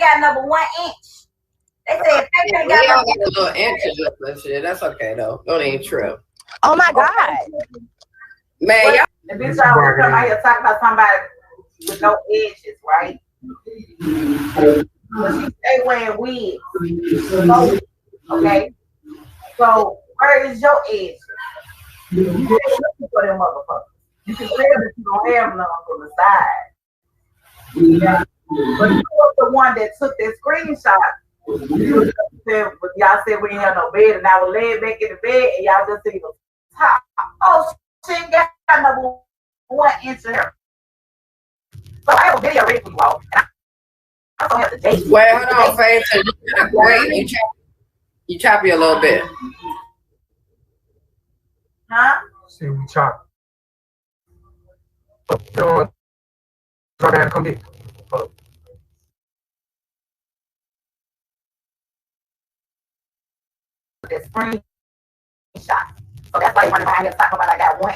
ain't got number 1 inch. They said they ain't got got a little inches of that shit. That's okay though. Don't even trip. Oh my God. Man, y'all. The bitch always come out here talking about somebody with no edges, right? But she stay wearing wigs. Okay? So where is your edges? You ain't looking for them motherfuckers. You can tell that you don't have none from the side. Yeah. But you was the one that took that screenshot. Y'all said we didn't have no bed, and I was laying back in the bed, and y'all just see the top. Oh, she ain't got number 1 inch of her. So I have a video ready for you all. And I don't have the date. Wait, hold on, Faith. Wait, you choppy a little bit. Huh? See, we chop. Come get. The screenshot. So that's why you want to buy here talking about I got 1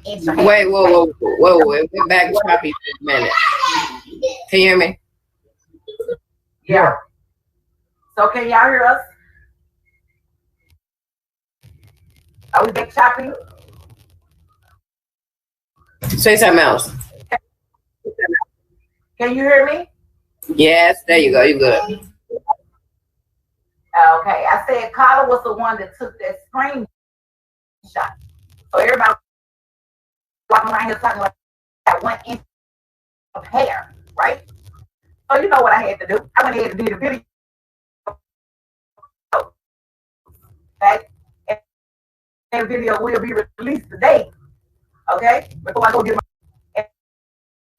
inch of hair. Wait, whoa. We're back choppy for a minute. Can you hear me? Yeah. So can y'all hear us? Are we back choppy? Say something else. Can you hear me? Yes, there you go. You good. Okay, I said Carla was the one that took that screenshot. So everybody walking around here talking like that 1 inch of hair, right? So you know what I had to do. I went ahead and did a video. Okay? And that video will be released today. Okay? Before I go get my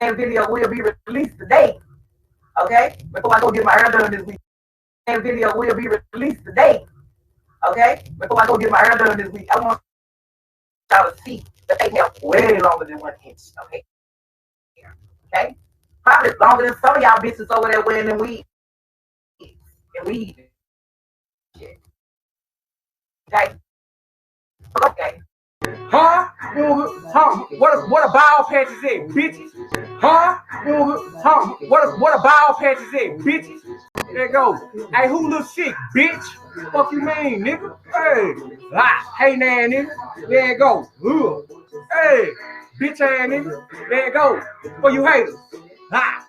that video will be released today. Okay? Before I go get my hair done this week. That video will be released today. Okay? Before I go get my hair done this week, I want y'all to see that they have way longer than 1 inch. Okay? Okay? Probably longer than some of y'all bitches over there wearing them weeds. And weed. Okay? Okay. Huh? What a ball patch is it, bitches? Huh? What a ball patch is it, bitches? There you go. Hey, who look sick, bitch? Fuck you mean, nigga? Hey, hey, nah, nigga. There you go. Ugh. Hey, bitch ass nigga. There you go. For you haters. Ha.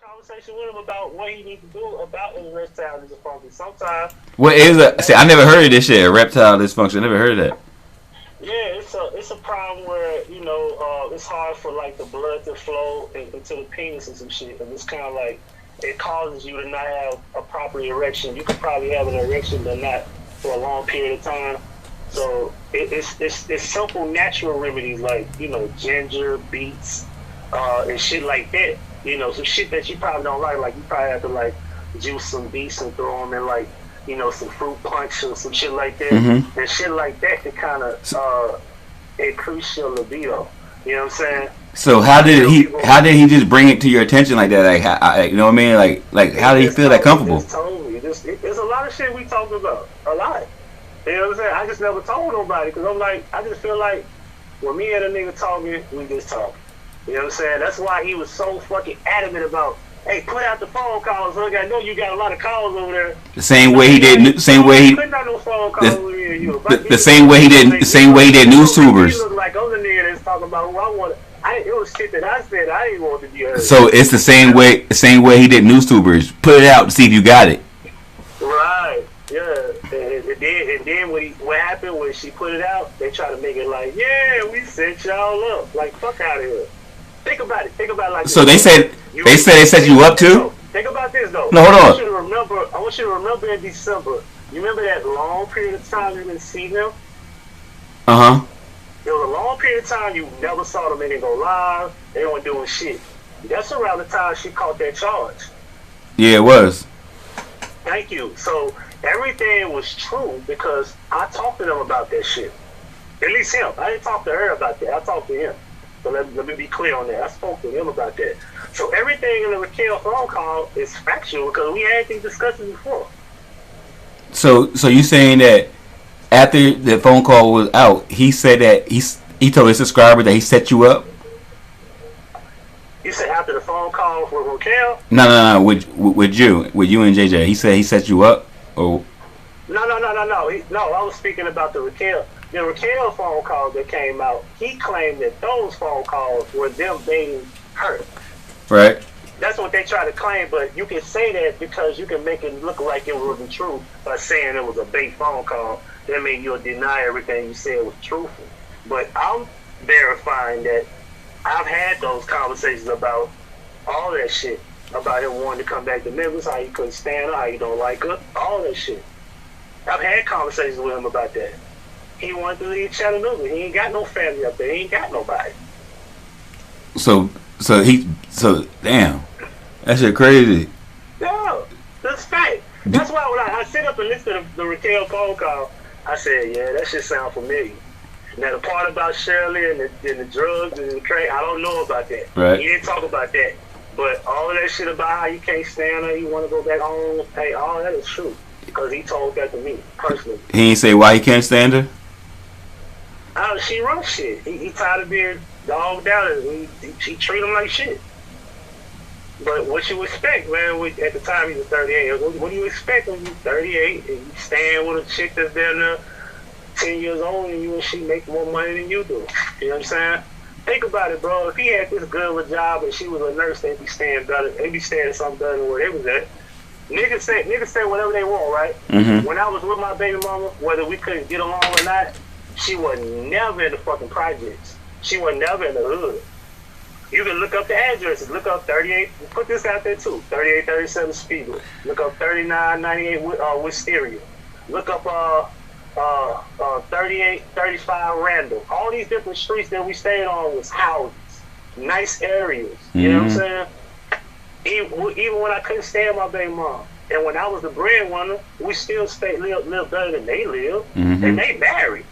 Conversation with him about what he needs to do about erectile dysfunction. Sometimes. What is a? See, I never heard of this shit. Erectile dysfunction. I never heard of that. Yeah, it's a problem where it's hard for like the blood to flow into the penis and some shit, and it's kind of like it causes you to not have a proper erection. You could probably have an erection, but not for a long period of time. So it's simple natural remedies like ginger, beets, and shit like that. Some shit that you probably don't like you probably have to like juice some beets and throw them in like some fruit punch or some shit like that. Mm-hmm. And shit like that can kind of increase your libido. You know what I'm saying? So how did he just bring it to your attention like that? Like, you know what I mean? Like how did he feel that comfortable? There's a lot of shit we talk about. A lot. You know what I'm saying? I just never told nobody because I'm like, I just feel like when me and a nigga talking, we just talk. You know what I'm saying? That's why he was so fucking adamant about, hey, put out the phone calls. Look, I know you got a lot of calls over there. The same way he did news tubers. He looked like other nigga that's talking about who I wanted. It was shit that I said I didn't want to be heard. So it's the same way he did news tubers. Put it out to see if you got it. Right. Yeah. And then what happened when she put it out, they try to make it like, yeah, we set y'all up. Like, fuck out of here. Think about it like so this. They set you up too? Think about this though. No, hold on. I want you to remember in December. You remember that long period of time you didn't see him? Uh-huh. It was a long period of time you never saw them. They didn't go live. They weren't doing shit. That's around the time she caught that charge. Yeah, it was. Thank you. So everything was true because I talked to them about that shit. At least him. I didn't talk to her about that. I talked to him. So let me be clear on that. I spoke to him about that. So everything in the Raquel phone call is factual because we had these discussions before. So you saying that after the phone call was out, he said that he told his subscriber that he set you up? You said after the phone call with Raquel? No. With you and JJ. He said he set you up, or No. I was speaking about the Raquel phone calls that came out. He claimed that those phone calls were them dating her. right? That's what they try to claim, but you can say that because you can make it look like it wasn't true by saying it was a bait phone call. That means you'll deny everything you said was truthful. But I'm verifying that I've had those conversations about all that shit. About him wanting to come back to Memphis, how he couldn't stand her, how he don't like her, all that shit. I've had conversations with him about that. He wanted to leave Chattanooga. He ain't got no family up there. He ain't got nobody. So damn, that shit crazy. Yeah, that's fact. That's why when I sit up and listen to the Raquel phone call, I said, yeah, that shit sound familiar. Now the part about Shirley and the drugs and the crack, I don't know about that. Right. He didn't talk about that. But all of that shit about how you can't stand her, you want to go back home, hey, all that is true. Because he told that to me, personally. He ain't say why he can't stand her? She runs shit. He tired of being dogged out and she treat him like shit. But what you expect, man, at the time he was 38, what do you expect when you're 38 and you stand with a chick that's down there 10 years old and you and she make more money than you do? You know what I'm saying? Think about it, bro. If he had this good of a job and she was a nurse, they'd be staying something better than where they was at. Niggas say whatever they want, right? Mm-hmm. When I was with my baby mama, whether we couldn't get along or not, she was never in the fucking projects. She was never in the hood. You can look up the addresses. Look up 38. Put this out there too. 3837 Spiegel. Look up 3998 Wisteria. Look up 3835 Randall. All these different streets that we stayed on was houses, nice areas. You know what I'm saying? Even when I couldn't stand my baby mom, and when I was the breadwinner, we still live better than they live, and they married.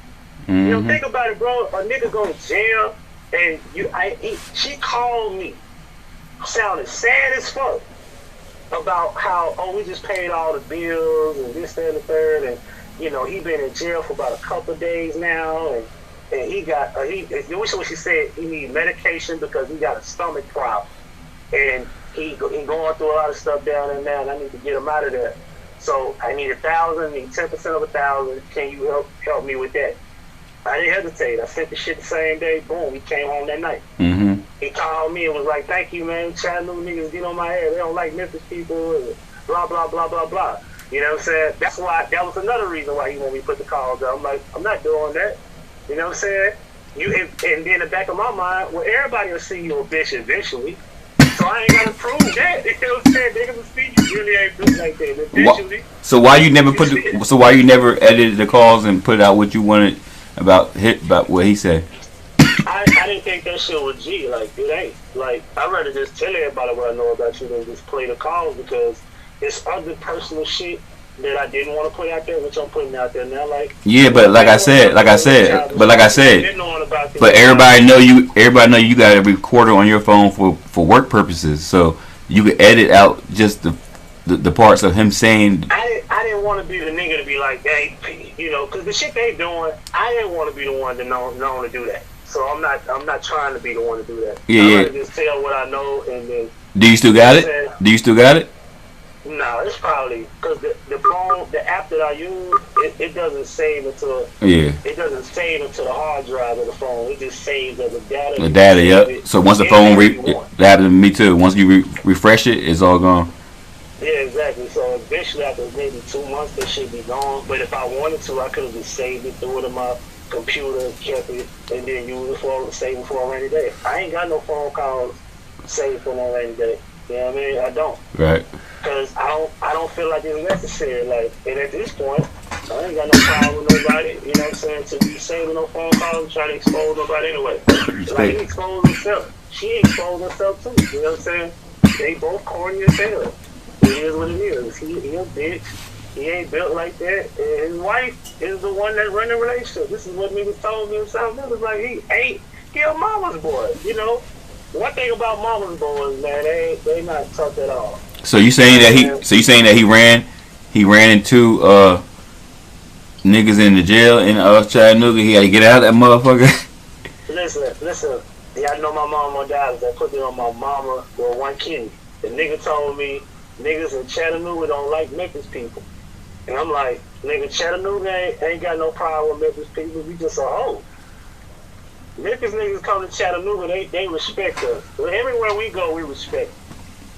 You know, think about it, bro. A nigga go to jail, and she called me, sounded sad as fuck, about how, we just paid all the bills and this, that, and the third, and you know, he been in jail for about a couple of days now, and he got what she said, he need medication because he got a stomach problem, and he going through a lot of stuff down there now, and I need to get him out of there. So I need 1,000, need 10% of 1,000. Can you help me with that? I didn't hesitate. I sent the shit the same day. Boom, he came home that night. He called me and was like, "Thank you, man. Chattanooga niggas get on my head. They don't like Memphis people, and blah blah blah blah blah." You know what I'm saying? That was another reason why he wanted me to put the calls out. I'm like, I'm not doing that. You know what I'm saying? And then in the back of my mind, well, everybody will see you a bitch eventually. So I ain't gotta prove that. You know what I'm saying? Niggas will see you really ain't built like that eventually. So why you never edited the calls and put out what you wanted about what he said? I didn't think that shit was G. Like, it ain't. Like, I'd rather just tell everybody what I know about you than just play the calls because it's other personal shit that I didn't want to put out there, which I'm putting out there now. Like, yeah, but like I said, but everybody know you got a recorder on your phone for work purposes, so you could edit out just the parts of him saying. I didn't want to be the nigga to be like, hey, you know, because the shit they doing, I didn't want to be the one to know to do that. So I'm not trying to be the one to do that. I just tell what I know and then. Do you still got it? No, it's probably because the phone, the app that I use, it doesn't save until it doesn't save until the hard drive of the phone. It just saves as the data. The data, yep. So once the phone that happened to me too. Once you refresh it, it's all gone. Yeah, exactly. So eventually, after maybe 2 months, that should be gone. But if I wanted to, I could have just saved it through it in my computer, kept it, and then use it save it for a rainy day. I ain't got no phone calls saved for no rainy day. You know what I mean? I don't. Right. Because I don't feel like it's necessary. Like, and at this point, I ain't got no problem with nobody. You know what I'm saying? To be saving no phone calls and try to expose nobody anyway. Like, he exposed himself. She exposed herself too. You know what I'm saying? They both corny as hell. It is what it is. He a bitch. He ain't built like that. And his wife is the one that run the relationship. This is what niggas told me himself. It was like, he a mama's boy. You know? One thing about mama's boys, man, they not tough at all. So you saying that he ran into niggas in the jail in Chattanooga? He had to get out of that motherfucker. Listen. Y'all know my mama died. They put me on my mama or one kidney. The nigga told me niggas in Chattanooga don't like Memphis people. And I'm like, nigga, Chattanooga ain't got no problem with Memphis people. We just a hoe. Memphis niggas come to Chattanooga, they respect us. So everywhere we go, we respect.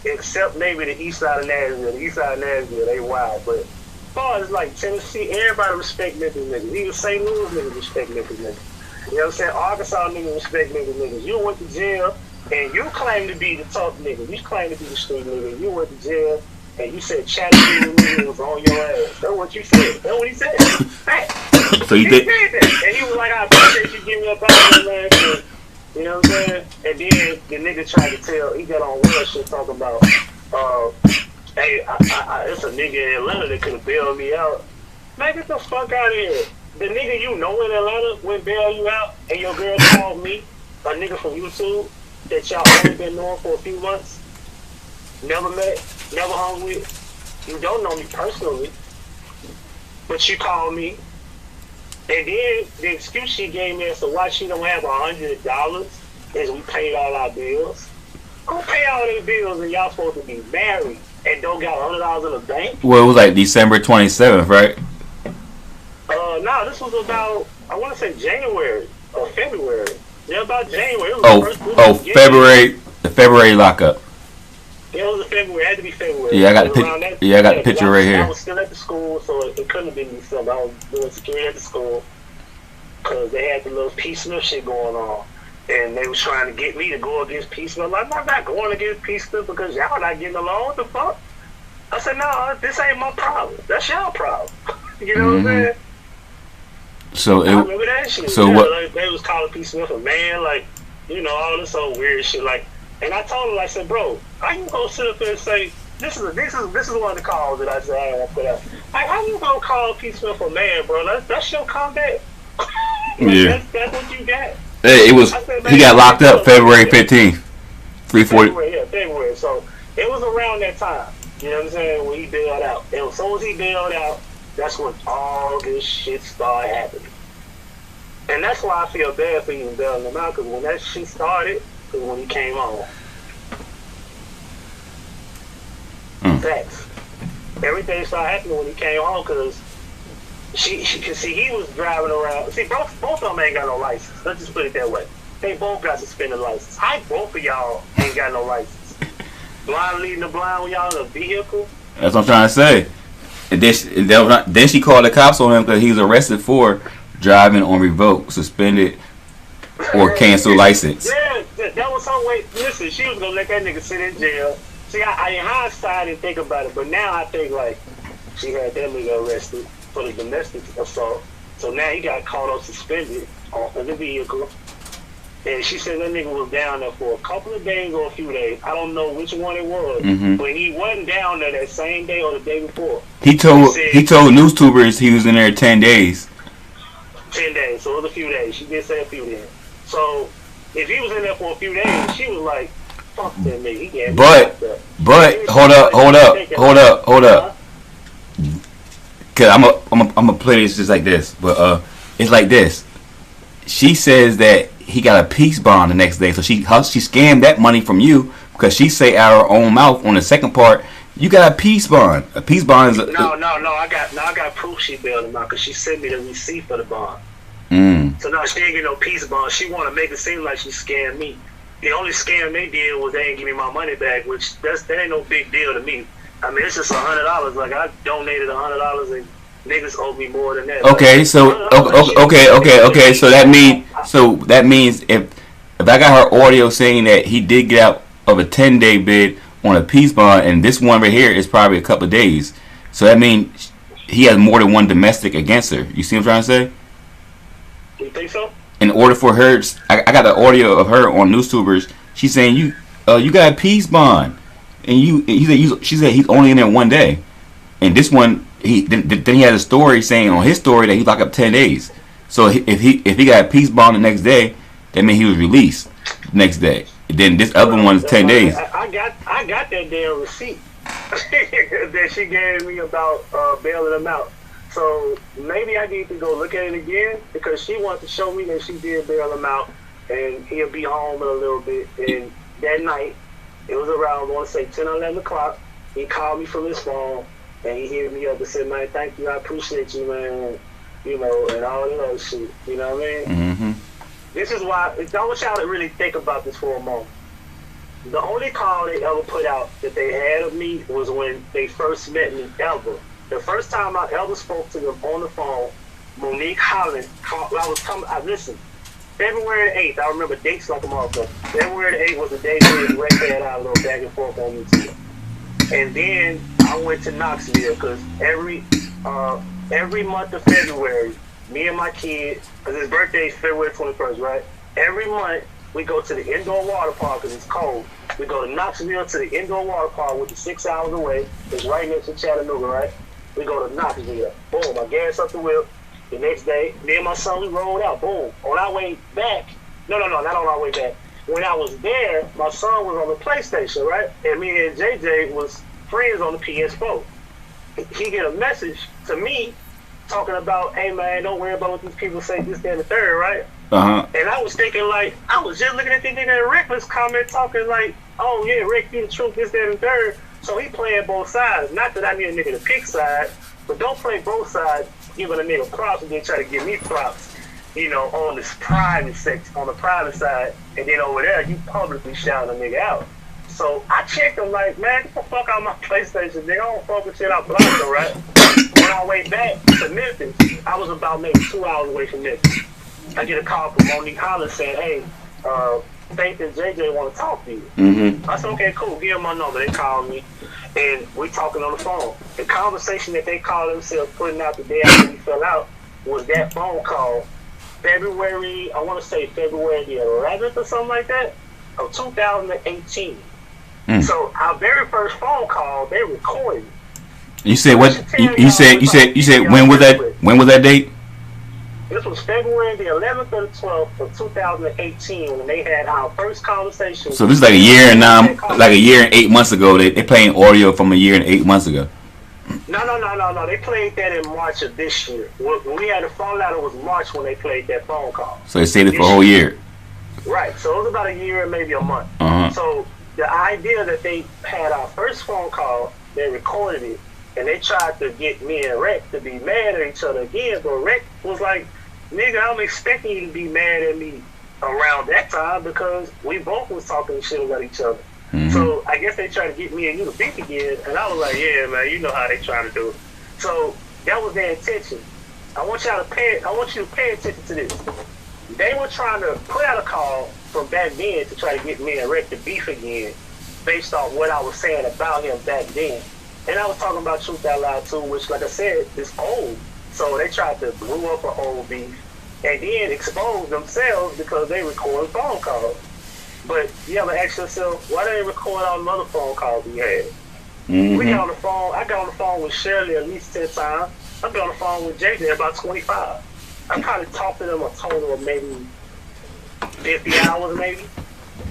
Except maybe the east side of Nashville. The east side of Nashville, they wild. But as far as like Tennessee, everybody respect Memphis niggas. Even St. Louis niggas respect Memphis niggas. You know what I'm saying? Arkansas niggas respect Memphis niggas. You went to jail and you claim to be the tough nigga. You claim to be the street nigga. You went to jail and you said Chattanooga nigga was on your ass. That's what you said. That's what he said. Hey, So you think? said that. And he was like, I appreciate you giving me up out of there, man. You know what I'm saying? And then the nigga tried to tell, he got on real shit talking about, hey, it's a nigga in Atlanta that could have bailed me out. Man, get the fuck out of here. The nigga you know in Atlanta went bail you out, and your girl called me, a nigga from YouTube that y'all only been knowing for a few months, never met, never hung with. You don't know me personally, but you called me. And then the excuse she gave me as to why she don't have $100 is we paid all our bills. Who pay all their bills and y'all supposed to be married and don't got $100 in the bank? Well, it was like December 27th, right? No, this was about, I want to say January or February. Yeah, about January. It was February. The February lockup. Yeah, it was February. It had to be February. Yeah, I got the picture right here. I was still at the school, so it couldn't have been December. I was doing security at the school because they had the little piecemeal shit going on. And they was trying to get me to go against piecemeal. I'm like, I'm not going against piecemeal because y'all not getting along. What the fuck? I said, no, this ain't my problem. That's y'all problem. You know what I'm saying? So I remember that shit. So yeah, what? Like, they was calling piecemeal a man, like, you know, all this old weird shit. Like, and I told him, I said, bro, how you gonna sit up there and say this is one of the calls that I said I don't want to put out. Like, how you gonna call piecemeal a man, bro? That's your comment. Yeah. That's what you got. Hey, it was. Said, he got locked up February 15th. 340. February. So it was around that time. You know what I'm saying? When he bailed out. And as soon as he bailed out, that's when all this shit started happening. And that's why I feel bad for even bailing him out, because when that shit started, is when he came on. Facts. Everything started happening when he came home, because he was driving around. See, both of them ain't got no license. Let's just put it that way. They both got suspended license. How both of y'all ain't got no license? Blind leading the blind when y'all in a vehicle? That's what I'm trying to say. And then she called the cops on him because he was arrested for driving on revoked, suspended, or canceled license. Yeah, that was some way. Listen, she was gonna let that nigga sit in jail. See, I in hindsight, I didn't think about it, but now I think like she had that nigga arrested for the domestic assault. So now he got caught up suspended in the vehicle. And she said that nigga was down there for a couple of days or a few days. I don't know which one it was, but he wasn't down there that same day or the day before. He told newstubers he was in there 10 days. 10 days, so it was a few days. She did say a few days. So if he was in there for a few days, she was like, "Fuck that nigga." He But hold up. Cause I'm gonna play this just like this, but it's like this. She says that he got a peace bond the next day, so she scammed that money from you because she say out of her own mouth on the second part, you got a peace bond. A peace bond is no. I got proof she bailed him out because she sent me the receipt for the bond. So now she ain't get no peace bond. She want to make it seem like she scammed me. The only scam they did was they ain't give me my money back, which that ain't no big deal to me. I mean, it's just $100. Like, I donated $100 and niggas owe me more than that. Okay, like, so okay. So that means if I got her audio saying that he did get out of a 10-day bid on a peace bond, and this one right here is probably a couple of days. So that means he has more than one domestic against her. You see what I'm trying to say? You think so? In order for her, I got the audio of her on NewsTubers. She's saying you got a peace bond, and she said he's only in there 1 day, and this one then he had a story saying on his story that he locked up 10 days. So if he got a peace bond the next day, that means he was released the next day. And then this other one is 10 days. I got that damn receipt that she gave me about bailing him out. So maybe I need to go look at it again because she wants to show me that she did bail him out and he'll be home in a little bit. And that night, it was around, I want to say 10 or 11 o'clock, he called me from his phone and he hit me up and said, man, thank you, I appreciate you, man, you know, and all that other shit, you know what I mean? Mm-hmm. This is why, I want y'all to really think about this for a moment. The only call they ever put out that they had of me was when they first met me ever. The first time I ever spoke to them on the phone, Monique Holland called. Listen, February 8th, I remember dates like a motherfucker. February 8th was the day when Ray had our little back and forth on YouTube. And then I went to Knoxville because every month of February, me and my kid, because his birthday is February 21st, right? Every month, we go to the indoor water park because it's cold. We go to Knoxville to the indoor water park, which is 6 hours away. It's right next to Chattanooga, right? We go to Knoxville. Boom, I gas up the wheel. The next day, me and my son, we rolled out. Boom. On our way back. No, not on our way back. When I was there, my son was on the PlayStation, right? And me and JJ was friends on the PS4. He get a message to me talking about, hey, man, don't worry about what these people say, this, that, and the third, right? Uh-huh. And I was thinking, like, I was just looking at this nigga in Reckless comment talking like, oh, yeah, Rick, you the truth, this, that, and the third. So he playing both sides. Not that I need a nigga to pick side, but don't play both sides, giving a nigga props and then try to give me props, you know, on this private section, on the private side, and then over there, you publicly shouting a nigga out. So I checked him like, man, get the fuck out of my PlayStation, nigga. I don't fuck with shit out Blanco, right? On our way back to Memphis, I was about maybe 2 hours away from Memphis. I get a call from Monique Holland saying, hey, Faith and JJ want to talk to you. Mm-hmm. I said, okay, cool, give them my number. They called me, and we talking on the phone. The conversation that they called themselves putting out the day after we fell out was that phone call, February, I want to say February the 11th or something like that, of 2018. So our very first phone call, they recorded. You said what? You said when was that? When was that date? This was February the 11th or the 12th of 2018 when they had our first conversation. So this is like a year and like a year and 8 months ago. They playing audio from a year and 8 months ago. No. They played that in March of this year. When we had the phone line, it was March when they played that phone call. So they stayed it for a whole year. Right. So it was about a year and maybe a month. Uh-huh. So the idea that they had our first phone call, they recorded it, and they tried to get me and Rex to be mad at each other again, but Rex was like, nigga, I'm expecting you to be mad at me around that time because we both was talking shit about each other. Mm-hmm. So I guess they tried to get me and you to beef again, and I was like, yeah, man, you know how they trying to do it. So that was their intention. I want you to pay attention to this. They were trying to put out a call from back then to try to get me and Rex to beef again based on what I was saying about him back then. And I was talking about Truth Out Loud too, which, like I said, is old. So they tried to glue up an old beef and then expose themselves because they recorded phone calls. But you ever ask yourself, why didn't they record all the other phone calls we had? Mm-hmm. We got on the phone. I got on the phone with Shirley at least 10 times. I've been on the phone with JJ about 25. I probably talked to them a total of maybe 50 hours, maybe.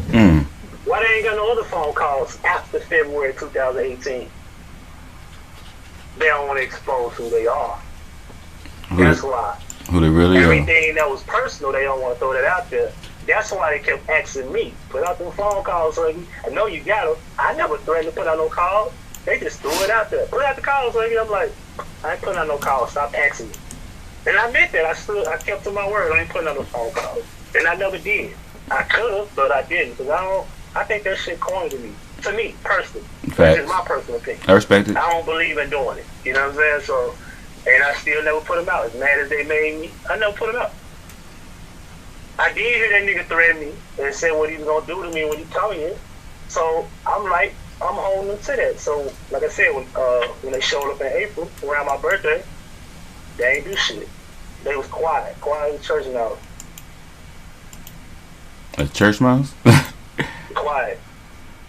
Mm. Why they ain't got no other phone calls after February 2018? They don't want to expose who they are. That's why. Who they really are. Everything that was personal, they don't want to throw that out there. That's why they kept asking me, put out them phone calls. So I know you got them. I never threatened to put out no calls. They just threw it out there. Put out the calls. So I'm like, I ain't putting out no calls. Stop asking me. And I meant that. I kept to my word. I ain't putting out no phone calls. And I never did. I could have, but I didn't. Because I think that shit corny to me. To me, personally. That's just my personal opinion. I respect it. I don't believe in doing it. You know what I'm saying? So, and I still never put them out. As mad as they made me, I never put them out. I did hear that nigga threaten me and say what he was going to do to me when he come in. So, I'm like, I'm holding him to that. So, like I said, when they showed up in April, around my birthday, They ain't do shit. They was quiet as a church mouse. A church mouse? Quiet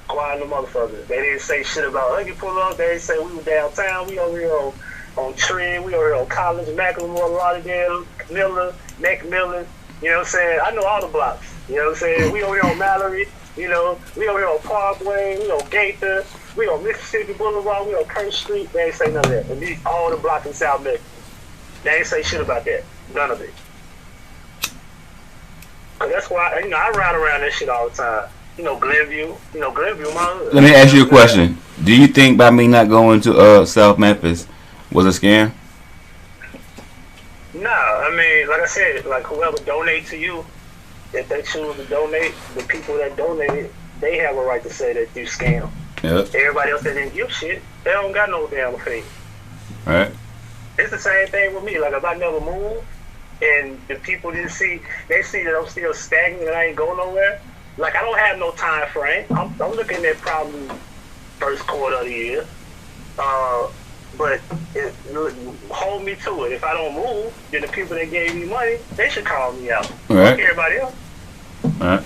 the motherfuckers. They didn't say shit about Huggie pull up. They didn't say we were downtown. We over here on Trent. We over here on College, Macklemore, Lauderdale, Miller, Macmillan. You know what I'm saying? I know all the blocks. You know what I'm saying? We over here on Mallory. You know, we over here on Parkway. We on Gaither. We on Mississippi Boulevard. We on Kirk Street. They ain't say none of that. And these all the blocks in South Memphis. They ain't say shit about that. None of it. Cause that's why, you know, I ride around that shit all the time. You know, Glenview, my hood. Let me ask you a question. Do you think by me not going to South Memphis was a scam? Nah, I mean, like I said, like whoever donate to you, if they choose to donate, the people that donated, they have a right to say that you scam. Yep. Everybody else that didn't give shit, they don't got no damn fee. Right. It's the same thing with me. Like if I never move, and the people didn't see, they see that I'm still stagnant and I ain't going nowhere. Like I don't have no time frame. I'm looking at probably first quarter of the year. But hold me to it. If I don't move, then the people that gave me money, they should call me out. Right. Like everybody else. Alright.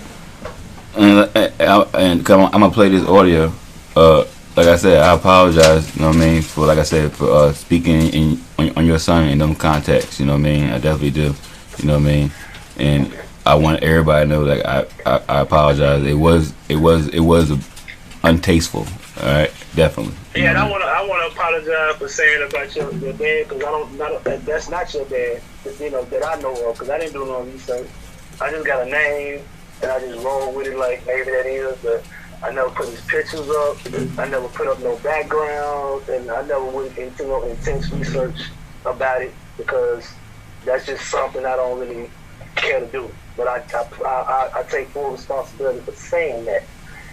And come on, I'm gonna play this audio. Like I said, I apologize, you know what I mean, for like I said, for speaking on your son in them contexts, you know what I mean. I definitely do. You know what I mean? And I want everybody to know that I apologize. It was untasteful. All right, definitely. Yeah, and I want to apologize for saying about your dad, because that's not your dad, you know, that I know of, because I didn't do no research. I just got a name and I just roll with it like maybe that is, but I never put his pictures up. I never put up no background, and I never went into no intense research about it because that's just something I don't really care to do. But I take full responsibility for saying that.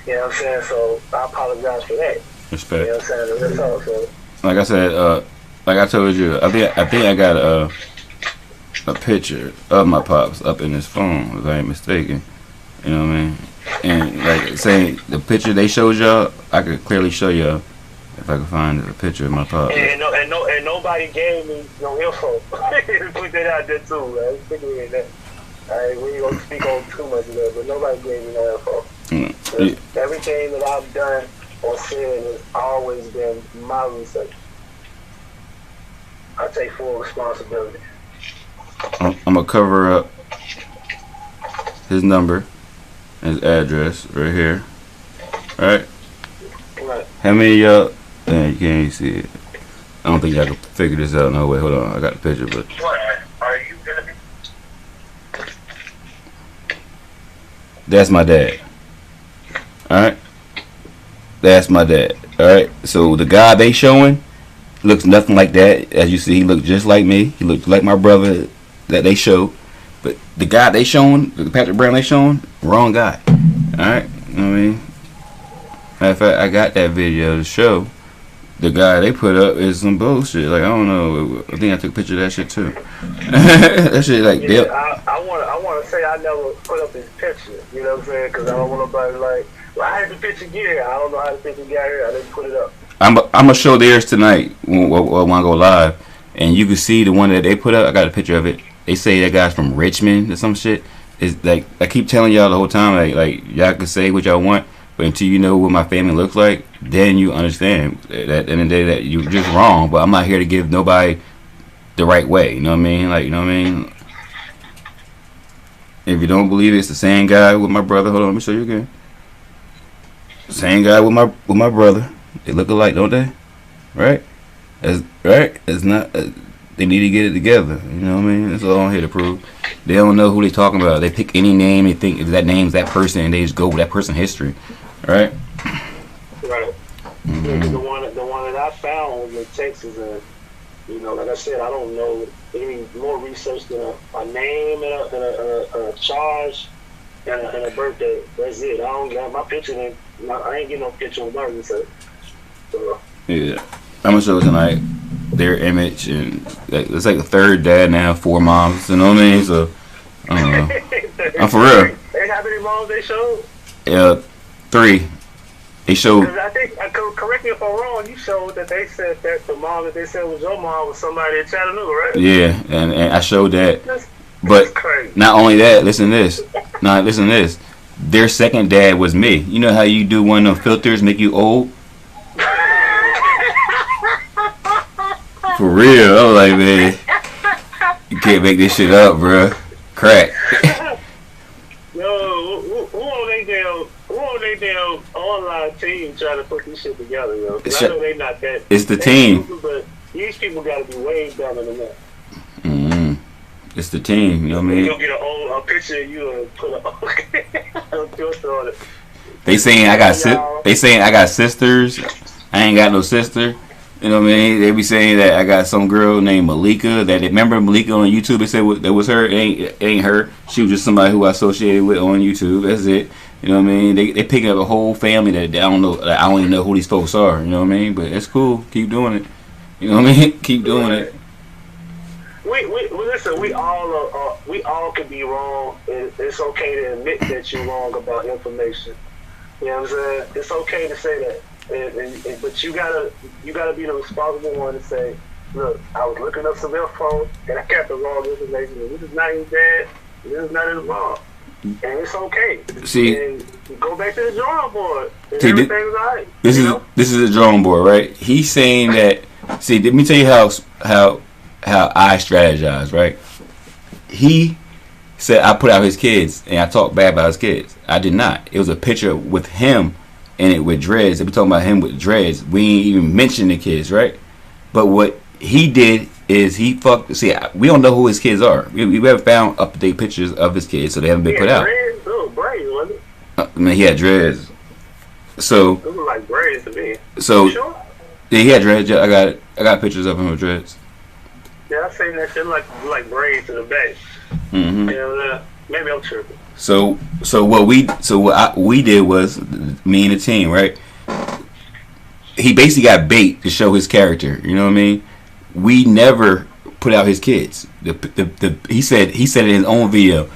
You know what I'm saying? So I apologize for that. Respect. You know what I'm saying? That's all. So. Like I said, like I told you, I think I got a picture of my pops up in his phone, if I ain't mistaken. You know what I mean? And like saying the picture they showed y'all, I could clearly show y'all if I could find a picture of my pops. And nobody gave me no info. Put that out there too, man. Figuring that. Alright, we ain't gonna speak on too much of that, but nobody gave me no info. Everything that I've done or said has always been my research. I take full responsibility. I'm gonna cover up his number, his address right here. Alright? Right. How many of y'all, you can't even see it. I don't think y'all can figure this out. No, wait, hold on. I got the picture, but. What? Are you gonna be? That's my dad. Alright? That's my dad. Alright? So the guy they showing looks nothing like that. As you see, he looked just like me. He looked like my brother that they showed. But the guy they showing, the Patrick Brown they showing, wrong guy. Alright? You know what I mean? Matter of fact, I got that video to show. The guy they put up is some bullshit. Like, I don't know. I think I took a picture of that shit too. That shit like, yeah, I want to say I never put up his picture. You know what I'm saying? Because I don't want nobody like, well, how did the picture get here? I don't know how the picture got here. I didn't put it up. I'm gonna show theirs tonight when I go live, and you can see the one that they put up. I got a picture of it. They say that guy's from Richmond or some shit. It's like I keep telling y'all the whole time, like y'all can say what y'all want, but until you know what my family looks like, then you understand that at the end of the day that you're just wrong. But I'm not here to give nobody the right way. You know what I mean? Like, you know what I mean? If you don't believe it's the same guy with my brother, hold on, let me show you again. Same guy with my brother. They look alike, don't they? Right? Right? It's not. They need to get it together. You know what I mean? That's all I'm here to prove. They don't know who they talking about. They pick any name. They think that name's that person, and they just go with that person's history. Right? Right. Mm-hmm. Yeah, the one that I found was in Texas, and you know, like I said, I don't know any more research than a name and a charge and a birthday. That's it. I don't got my picture. I ain't getting no picture of my research. So. Yeah, I'm gonna show tonight their image, and it's like a third dad now, 4 moms. You know what I mean? So I don't know. I'm for real. How many moms they showed? Yeah, 3. They showed. Because I think, correct me if I'm wrong, you showed that they said that the mom that they said was your mom was somebody in Chattanooga, right? Yeah, and I showed that. That's But crazy. not only that, listen to this. Now listen to this. Their second dad was me. You know how you do one of them filters make you old? For real, I was like, man, you can't make this shit up, bro. Crack. Yo, who on they damn online team trying to put this shit together, yo? 'Cause I know they not that. It's the team. Stupid, but these people gotta be way better than that. Mm-hmm. It's the team, you know what I mean? You'll get a picture of you and put a filter on it. They saying I got sisters. I ain't got no sister. You know what I mean? They be saying that I got some girl named Malika. That remember Malika on YouTube? They said that was her. It ain't her. She was just somebody who I associated with on YouTube. That's it. You know what I mean? They picking up a whole family that I don't know. I don't even know who these folks are. You know what I mean? But it's cool. Keep doing it. You know what I mean? Keep doing it. Listen. We all can be wrong, and it's okay to admit that you're wrong about information. You know what I'm saying? It's okay to say that. But you gotta be the responsible one to say, look, I was looking up some info and I got the wrong information. This is not his dad. This is not his mom, and it's okay. See, and go back to the drawing board. And see, everything's alright. This is a drawing board, right? He's saying that. See, let me tell you how I strategize, right? He said I put out his kids and I talked bad about his kids. I did not. It was a picture with him and it with dreads. If we talking about him with dreads, we ain't even mention the kids, right? But what he did is he fucked. See, we don't know who his kids are. We haven't found up to date pictures of his kids, so they haven't been put out. Dreads? Little braids, wasn't it? I mean, he had dreads. So it was like braids to me. So sure? Yeah, he had dreads. I got pictures of him with dreads. Yeah, I seen that shit like braids to the back. Mm-hmm. Yeah, maybe I'm tripping. So what we did was, me and the team, right? He basically got bait to show his character. You know what I mean? We never put out his kids. He said in his own video,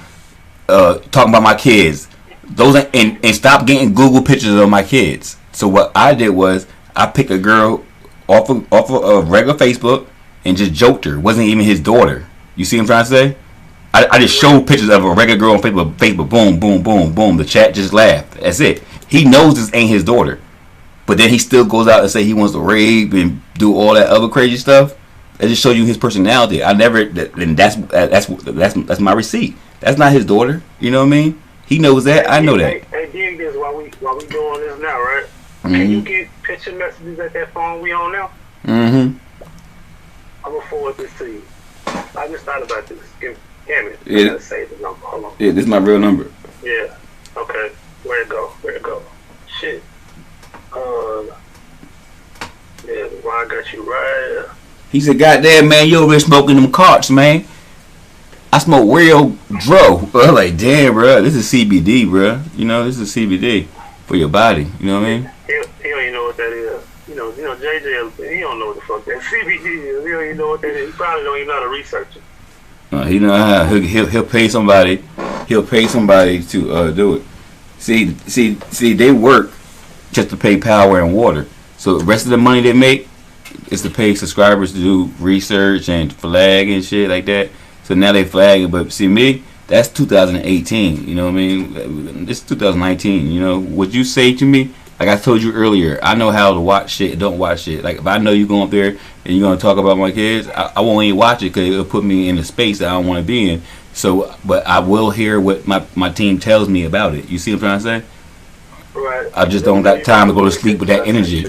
talking about my kids. Those and stop getting Google pictures of my kids. So what I did was I picked a girl off of regular Facebook and just joked her. It wasn't even his daughter. You see what I'm trying to say? I just showed pictures of a regular girl on Facebook. Boom, boom, boom, boom. The chat just laughed. That's it. He knows this ain't his daughter, but then he still goes out and say he wants to rape and do all that other crazy stuff. That just shows you his personality. And that's my receipt. That's not his daughter. You know what I mean? He knows that. I know that. Hey, dig this while we doing this now, right? Mm-hmm. Can you get picture messages at that phone we on now? Mm-hmm. I'm gonna forward this to you. I just thought about this. Damn it. Yeah. I gotta save the number. Hold on. Yeah, this is my real number. Yeah. Okay. Where'd it go? Shit. Yeah, why I got you right. He said, "Goddamn, man, you over there smoking them carts, man. I smoke real dro." I was like, "Damn, bro, this is CBD, bro. You know, this is CBD for your body. You know what I mean?" He don't even know what that is. You know, JJ, he don't know what the fuck that CBD is. He don't even know what that is. He probably don't even know how to research it. He know how he'll pay somebody. He'll pay somebody to do it. See, they work just to pay power and water. So the rest of the money they make is to pay subscribers to do research and flag and shit like that. So now they flagging, but see me, that's 2018. You know what I mean? This is 2019. You know what you say to me? Like I told you earlier, I know how to watch shit. Don't watch shit. Like if I know you going up there and you're gonna talk about my kids, I won't even watch it because it'll put me in a space that I don't want to be in. So, but I will hear what my team tells me about it. You see what I'm trying to say? Right. I just don't got time to go to sleep with that energy.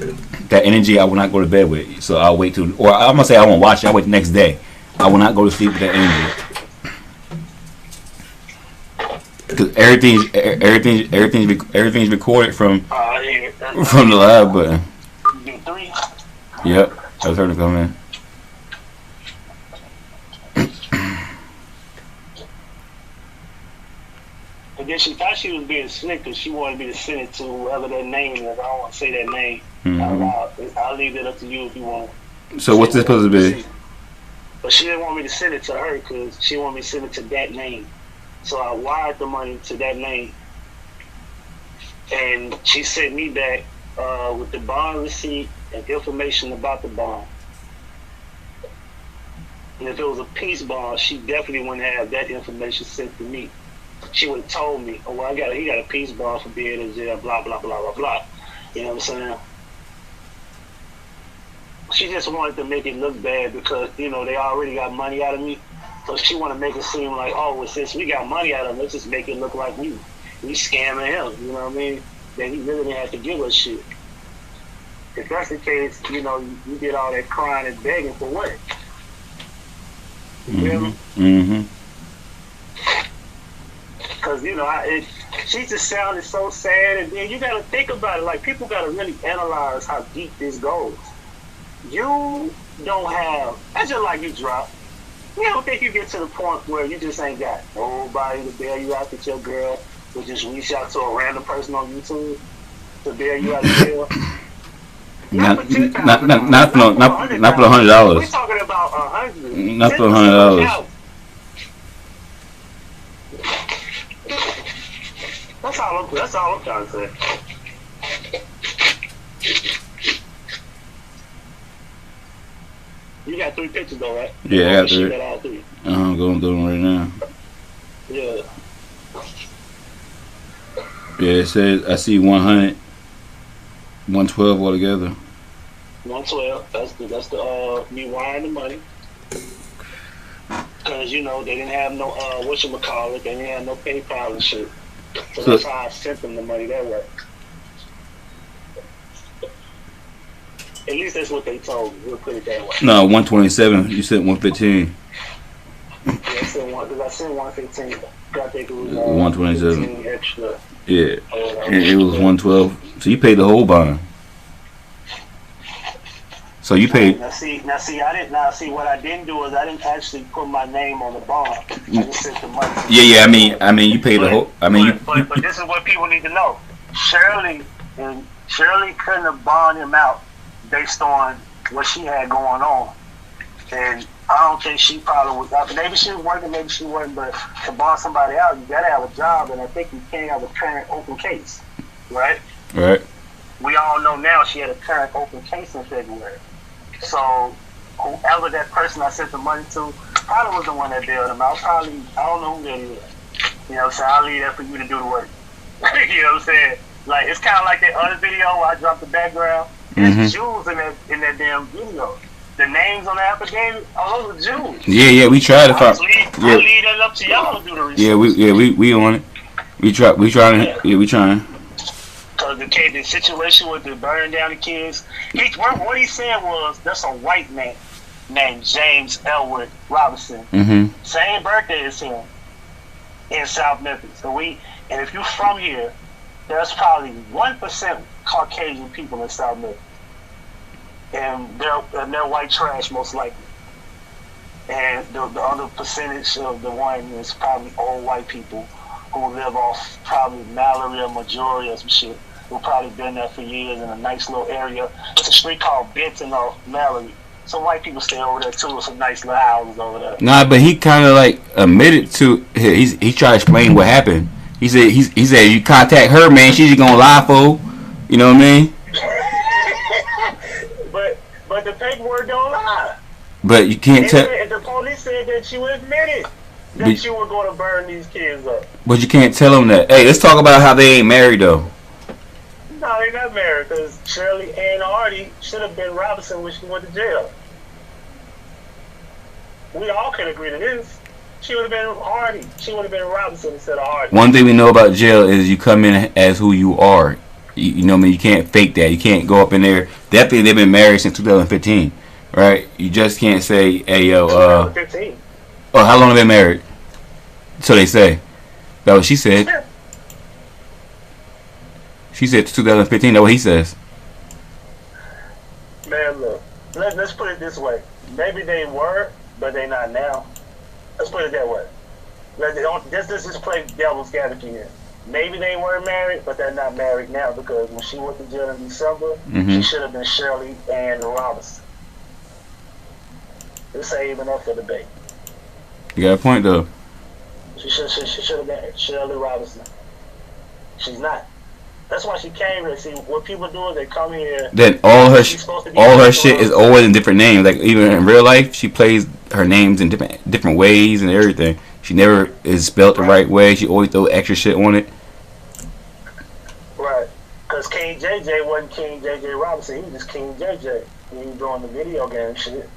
That energy I will not go to bed with. So I'll wait till, or I'm gonna say I won't watch it. I'll wait the next day. I will not go to sleep with that energy. Because everything's recorded from the live button. Yep, I was heard to come in. And then she thought she was being slick because she wanted me to send it to whoever that name is. I don't want to say that name out loud. I'll leave it up to you if you want. So what's this supposed to be? But she didn't want me to send it to her because she wanted me to send it to that name. So I wired the money to that name. And she sent me back with the bond receipt and information about the bond. And if it was a peace bond, she definitely wouldn't have that information sent to me. She would have told me, oh, well, he got a peace bond for being in jail, blah, blah, blah, blah, blah. You know what I'm saying? She just wanted to make it look bad because, you know, they already got money out of me. So she want to make it seem like, oh, well, since we got money out of him, let's just make it look like we scamming him. You know what I mean? That he really didn't have to give us shit. If that's the case, you know, you did all that crying and begging for what? You feel me? Mm-hmm. Because, you know, she just sounded so sad. And then you got to think about it. Like, people got to really analyze how deep this goes. You don't have, that's just like you drop. You don't think you get to the point where you just ain't got nobody to bail you out that your girl will just reach out to a random person on YouTube to bail you out of jail? Not for $100. We're talking about $100. Not for $100. That's all I'm trying to say. You got 3 pictures though, right? Yeah, I got 3. Got all 3. I'm going through them right now. Yeah. Yeah, it says I see 100, 112 altogether. 112. That's the me wiring the money. Cause you know they didn't have no whatchamacallit, they didn't have no PayPal and shit. So that's how I sent them the money that way. At least that's what they told me. We'll put it that way. No, 127. You said 115. Yeah, I sent 115. I think it was 127 extra. Yeah, it was 112. So you paid the whole bond. So you paid. Now see, what I didn't do is I didn't actually put my name on the bond. I just sent the money. Yeah. I mean, you paid the whole. I mean, but this is what people need to know. Shirley couldn't have bonded him out based on what she had going on, and I don't think she probably was. Maybe she was working, maybe she wasn't. But to bond somebody out, you gotta have a job, and I think you can't have a current open case, right? Right. We all know now she had a current open case in February. So whoever that person I sent the money to probably was the one that bailed him out. I don't know who that is. You know what I'm saying? I'll leave that for you to do the work. You know what I'm saying? Like, it's kind of like that other video where I dropped the background. There's Jews in that damn video. The names on the affidavit, all those are Jews. Yeah, we tried to find. I leave that up to y'all to do the research. We on it. We trying. Because the situation with the burning down the kids, what he said was, there's a white man named James Elwood Robinson. Same birthday as him in South Memphis. And if you're from here, there's probably 1% Caucasian people in South Memphis. And they're white trash most likely. And the other percentage of the one is probably old white people who live off probably Mallory or Majority or some shit. Who probably been there for years in a nice little area. It's a street called Benton off Mallory. Some white people stay over there too with some nice little houses over there. Nah, but he kind of like admitted to he tried to explain what happened. He said you contact her, man, she's gonna lie for. You know what I mean? but the paperwork don't lie. But you can't tell. The police said that you admitted that you were going to burn these kids up. But you can't tell them that. Hey, let's talk about how they ain't married though. No, they're not married because Shirley and Artie should have been Robinson when she went to jail. We all can agree to this. She would have been Artie. She would have been Robinson instead of Artie. One thing we know about jail is you come in as who you are. You know what I mean? You can't fake that. You can't go up in there. Definitely they've been married since 2015, right? You just can't say, hey, yo, 2015. Oh, how long have they been married? So they say. That's what she said. Yeah. She said 2015. That's what he says. Man, look. Let's put it this way. Maybe they were, but they not now. Let's put it that way. Let's just play devil's advocate here. Maybe they were married, but they're not married now because when she went to jail in December, she should have been Shirley and Robinson. This ain't even up for debate. You got a point though. She should have been Shirley Robinson. She's not. That's why she came here. See, what people do is they come here. Then all her shit is always in different names. Like even in real life, she plays her names in different ways and everything. She never is spelled the right way. She always throw extra shit on it. Right. Because King JJ wasn't King JJ Robinson. He was just King JJ when he was doing the video game shit.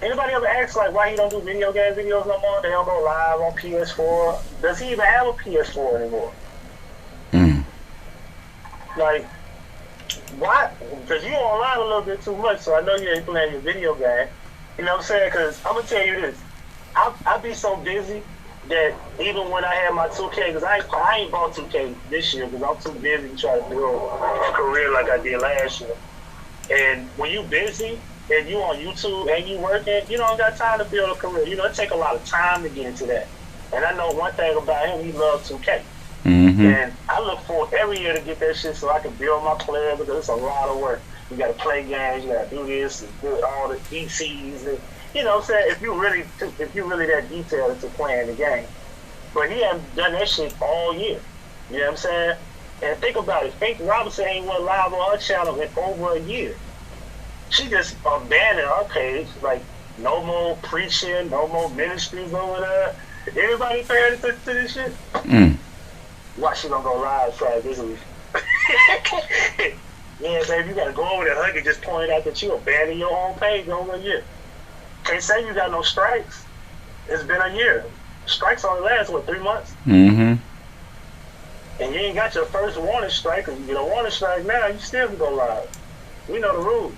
Anybody ever ask like why he don't do video game videos no more? They don't go live on PS4. Does he even have a PS4 anymore? Like, why? Because you online a little bit too much, so I know you ain't playing your video game. You know what I'm saying? Because I'm going to tell you this. I be so busy that even when I had my 2K, because I ain't bought 2K this year because I'm too busy to try to build a career like I did last year. And when you busy and you on YouTube and you working, you don't got time to build a career. You know, it take a lot of time to get into that. And I know one thing about him, he loves 2K. And I look forward every year to get that shit so I can build my player because it's a lot of work. You got to play games, you got to do this, and do all the ECs, and you know what I'm saying. If you really that detailed into playing the game, but he hasn't done that shit all year. You know what I'm saying? And think about it. Faith Robinson ain't went live on her channel in over a year. She just abandoned her page. Like no more preaching, no more ministries over there. Everybody paying attention to this shit? Why she gonna go live try this week? Yeah, baby, you gotta go over there, Huggie just pointed out that you abandoned your own page over a year. Can't say you got no strikes. It's been a year. Strikes only last, 3 months? And you ain't got your first warning strike, because you get a warning strike now, you still can go live. We know the rules.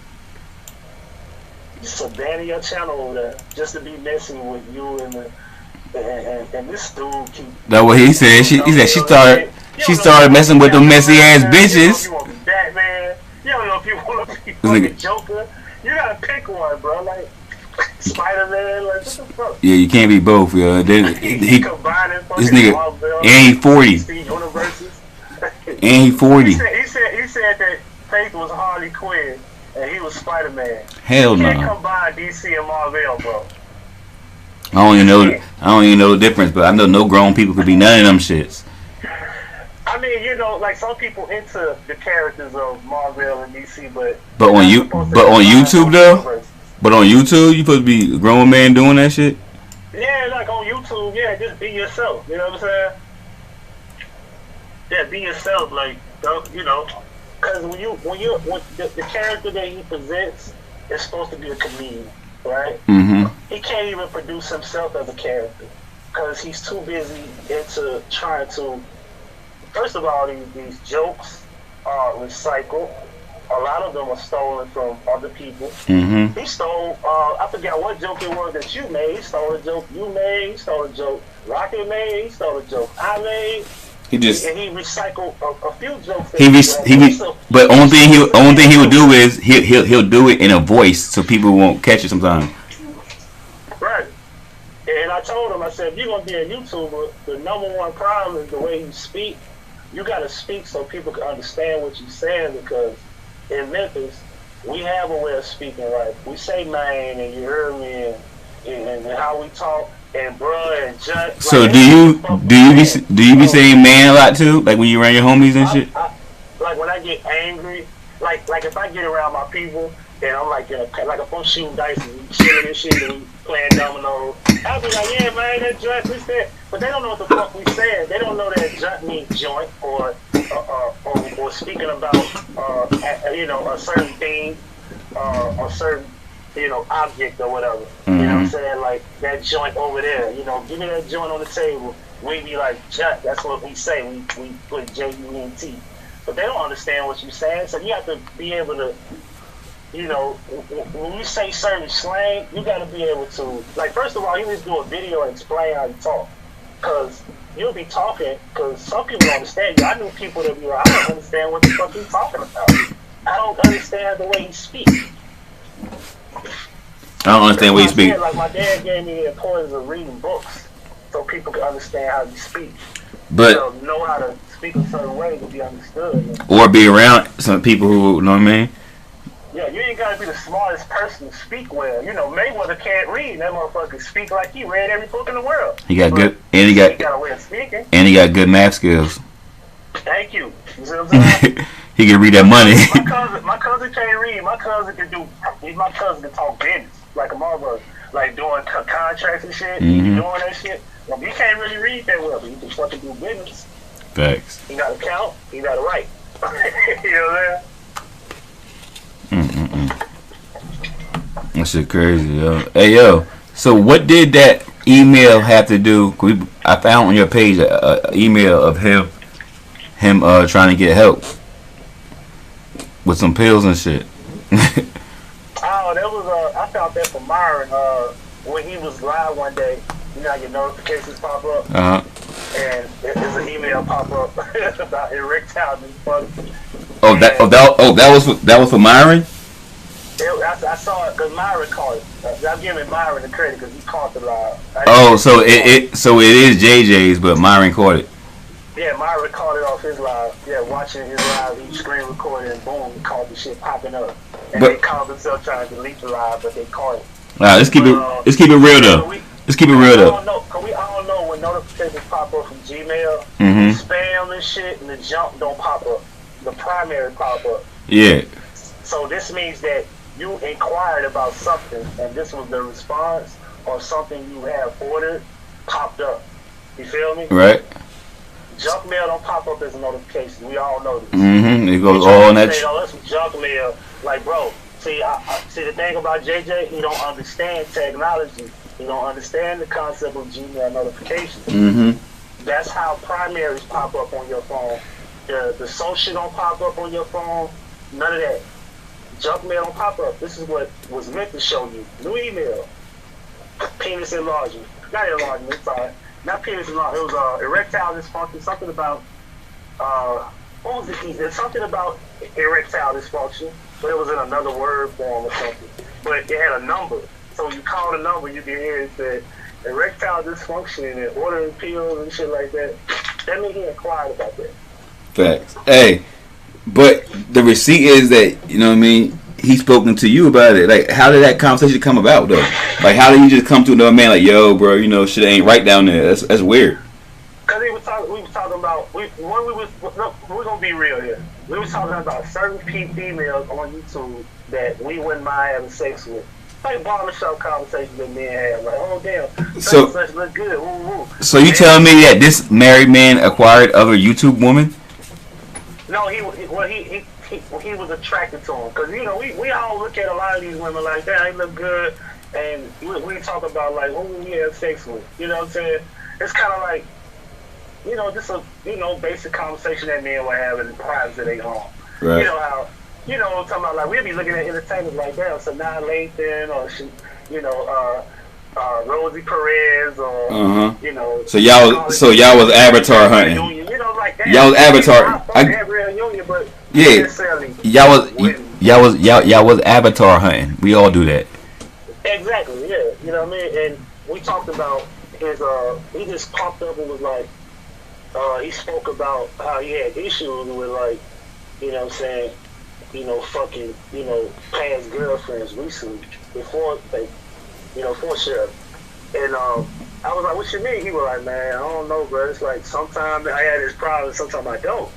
You just abandon your channel over there just to be messing with you and this dude keep. That's what he said. He said she started messing with them messy ass bitches. You want to be Batman. You don't know if you want to be fucking Joker. You gotta pick one, bro. Like Spider-Man. Like what the fuck? Yeah, you can't be both, yo. Then he combining this nigga Marvel, and he 40. And he 40. He said that Faith was Harley Quinn and he was Spider-Man. Hell no. You can't combine DC and Marvel, bro. I don't even know the difference, but I know no grown people could be none of them shits. I mean, you know, like some people into the characters of Marvel and DC, but on YouTube though, but on YouTube you supposed to be a grown man doing that shit. Yeah, like on YouTube, yeah, just be yourself. You know what I'm saying? Yeah, be yourself. Like, you know, because when the character that he presents is supposed to be a comedian, right? He can't even produce himself as a character because he's too busy into trying to. First of all, these jokes are recycled. A lot of them are stolen from other people. He stole, I forgot what joke it was that you made. He stole a joke you made. He stole a joke Rocket made. He stole a joke I made. And he recycled a few jokes. But only thing he would do is he'll do it in a voice so people won't catch it sometimes. Right. And I told him, I said, if you're gonna be a YouTuber, the number one problem is the way you speak. You gotta speak so people can understand what you're saying, because in Memphis, we have a way of speaking, right? We say man and you heard me and how we talk and bruh and junk. So like, do you be saying man a lot too? Like when you around your homies and shit? Like when I get angry, like if I get around my people and I'm like like if I'm shooting dice and chilling and shit and we playing dominoes, I'll be like, yeah man, that joint, this that. But they don't know what the fuck we saying. They don't know that joint means joint or speaking about you know, a certain thing or certain, you know, object or whatever. You know what I'm saying? Like that joint over there, you know, give me that joint on the table. We be like joint, that's what we say. We put J-U-N-T. But they don't understand what you're saying, so you have to be able to, you know, when you say certain slang, you got to be able to, like, first of all, you need to do a video and explain how you talk. Because you'll be talking, because some people don't understand you. I knew people that be like, I don't understand what the fuck he's talking about. I don't understand the way he speaks. I don't understand what you speak. Like, my dad gave me the importance of reading books so people can understand how you speak. But know how to speak a certain way to be understood. Or be around some people who, you know what I mean? Yeah, you ain't gotta be the smartest person to speak well. You know, Mayweather can't read. That motherfucker speak like he read every book in the world. He got good, and he got a way of speaking. And he got good math skills. Thank you. You see what I'm saying? He can read that money. My cousin can't read. My cousin can talk business like a motherfucker, like doing contracts and shit. Doing that shit. Well, he can't really read that well, but he can fucking do business. Facts. He got to count. He got to write. You know what I'm saying? That shit crazy, yo. Hey, yo. So what did that email have to do? I found on your page an email of him trying to get help with some pills and shit. Oh, that was I found that from Myron when he was live one day. You know how your notifications pop up, and there's an email pop up about erectile dysfunction. That was for Myron. I saw it because Myron caught it. I'm giving Myron the credit because he caught the live. So it is JJ's, but Myron caught it. Yeah, Myron caught it off his live. Yeah, watching his live, he screen recorded and boom, he caught the shit popping up. And they called themselves trying to delete the live, but they caught it. Alright, let's keep it real though. Let's keep it real though. We all know when notifications pop up from Gmail, spam and shit, and the junk don't pop up. The primary pop up. Yeah. So this means that you inquired about something, and this was the response, or something you have ordered popped up. You feel me? Right. Junk mail don't pop up as a notification. We all know this. It goes all on that. That's junk mail. Like, bro, see the thing about JJ, he don't understand technology. He don't understand the concept of Gmail notifications. That's how primaries pop up on your phone. The social don't pop up on your phone. None of that. Junk mail don't pop up. This is what was meant to show you. New email. Penis enlargement. Not enlargement, sorry. Not penis enlargement. It was erectile dysfunction. Something about what was it? There's something about erectile dysfunction, but it was in another word form or something. But it had a number. So you call the number, you can hear it said erectile dysfunction and ordering pills and shit like that. That means he inquired about that. Facts. Hey, but the receipt is that, you know what I mean, he's spoken to you about it. Like, how did that conversation come about though? Like, how did you just come to another man like, yo, bro, you know, shit ain't right down there? That's weird. Cause we was talking about we're gonna be real here. We was talking about certain females on YouTube that we wouldn't mind having sex with. Like barbershop conversations that men have. Like, oh damn, such look good. Woo, woo. So you telling me that this married man acquired other YouTube women? No, he was attracted to them. Cause you know we all look at a lot of these women like that. They look good, and we talk about like who we have sex with. You know what I'm saying? It's kind of like, you know, just a basic conversation that men will have in the privacy of their home. Right. You know how. You know what I'm talking about? Like, we'll be looking at entertainers like that, so now Lathan or, Rosie Perez or, you know. So y'all was avatar hunting. You know, like that. Y'all was avatar. But yeah. Y'all was avatar hunting. We all do that. Exactly, yeah. You know what I mean? And we talked about his, he just popped up and was like, he spoke about how he had issues with, like, you know what I'm saying, fucking, past girlfriends recently, before sure. And I was like, what you mean? He was like, man, I don't know, bro. It's like sometimes I had this problem, sometimes I don't.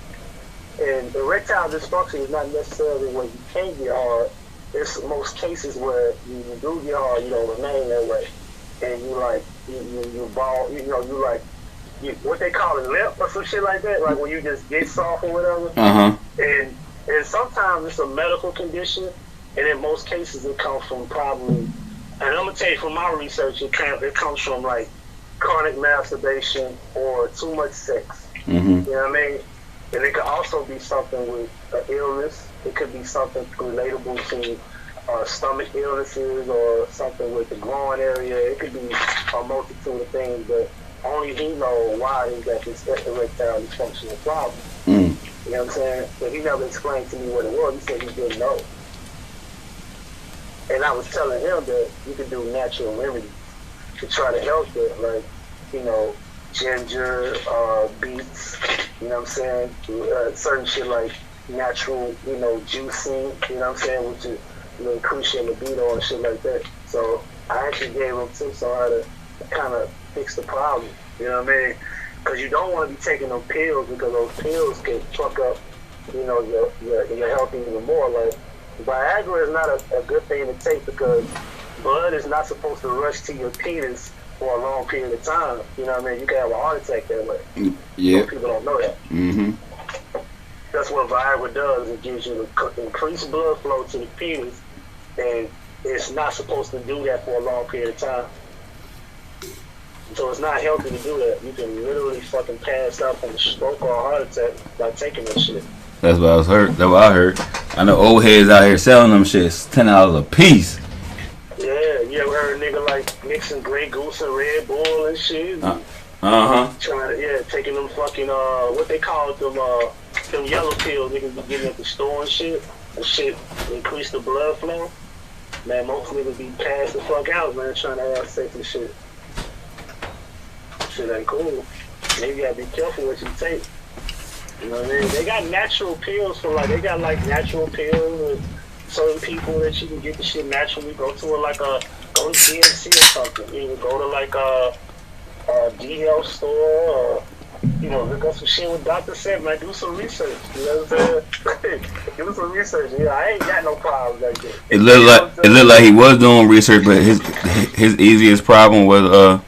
And erectile dysfunction is not necessarily when you can't get hard. It's most cases where you do get hard, you don't remain that way. And you like, you ball, what they call it, lip or some shit like that, like when you just get soft or whatever. And sometimes it's a medical condition, and in most cases it comes from probably, and I'm gonna tell you from my research, it comes from like chronic masturbation or too much sex. You know what I mean? And it could also be something with an illness. It could be something relatable to stomach illnesses or something with the groin area. It could be a multitude of things, but only he knows why he got this erectile dysfunctional problem. You know what I'm saying? But he never explained to me what it was. He said he didn't know. And I was telling him that you can do natural remedies to try to help it, like, ginger, beets, you know what I'm saying? Certain shit like natural, juicing, you know what I'm saying? Which is, increase your libido and shit like that. So I actually gave him tips on how to kind of fix the problem, you know what I mean? Because you don't want to be taking them pills because those pills can fuck up, you know, your health even more. Like, Viagra is not a good thing to take because blood is not supposed to rush to your penis for a long period of time. You know what I mean? You can have a heart attack that way. Yeah. Most people don't know that. Mm-hmm. That's what Viagra does. It gives you increased blood flow to the penis, and it's not supposed to do that for a long period of time. So it's not healthy to do that. You can literally fucking pass out from a stroke or a heart attack by taking that shit. That's what I was heard. That's what I heard. I know old heads out here selling them shits $10 a piece. Yeah, you ever heard a nigga like mixing Grey Goose and Red Bull and shit? Taking them fucking what they call them yellow pills niggas be getting at the store and shit. And shit increase the blood flow. Man, most niggas be passed the fuck out, man, trying to have sex and shit. Shit ain't cool. Maybe you gotta be careful what you take. You know what I mean? They got natural pills for like natural pills with certain people that you can get the shit naturally. Go to go to GNC or something. You can go to like a D Health store or look up some shit with Dr. Said, man, do some research. You know what I'm saying? Do some research. Yeah, I ain't got no problems like that. It looked like he was doing research, but his easiest problem was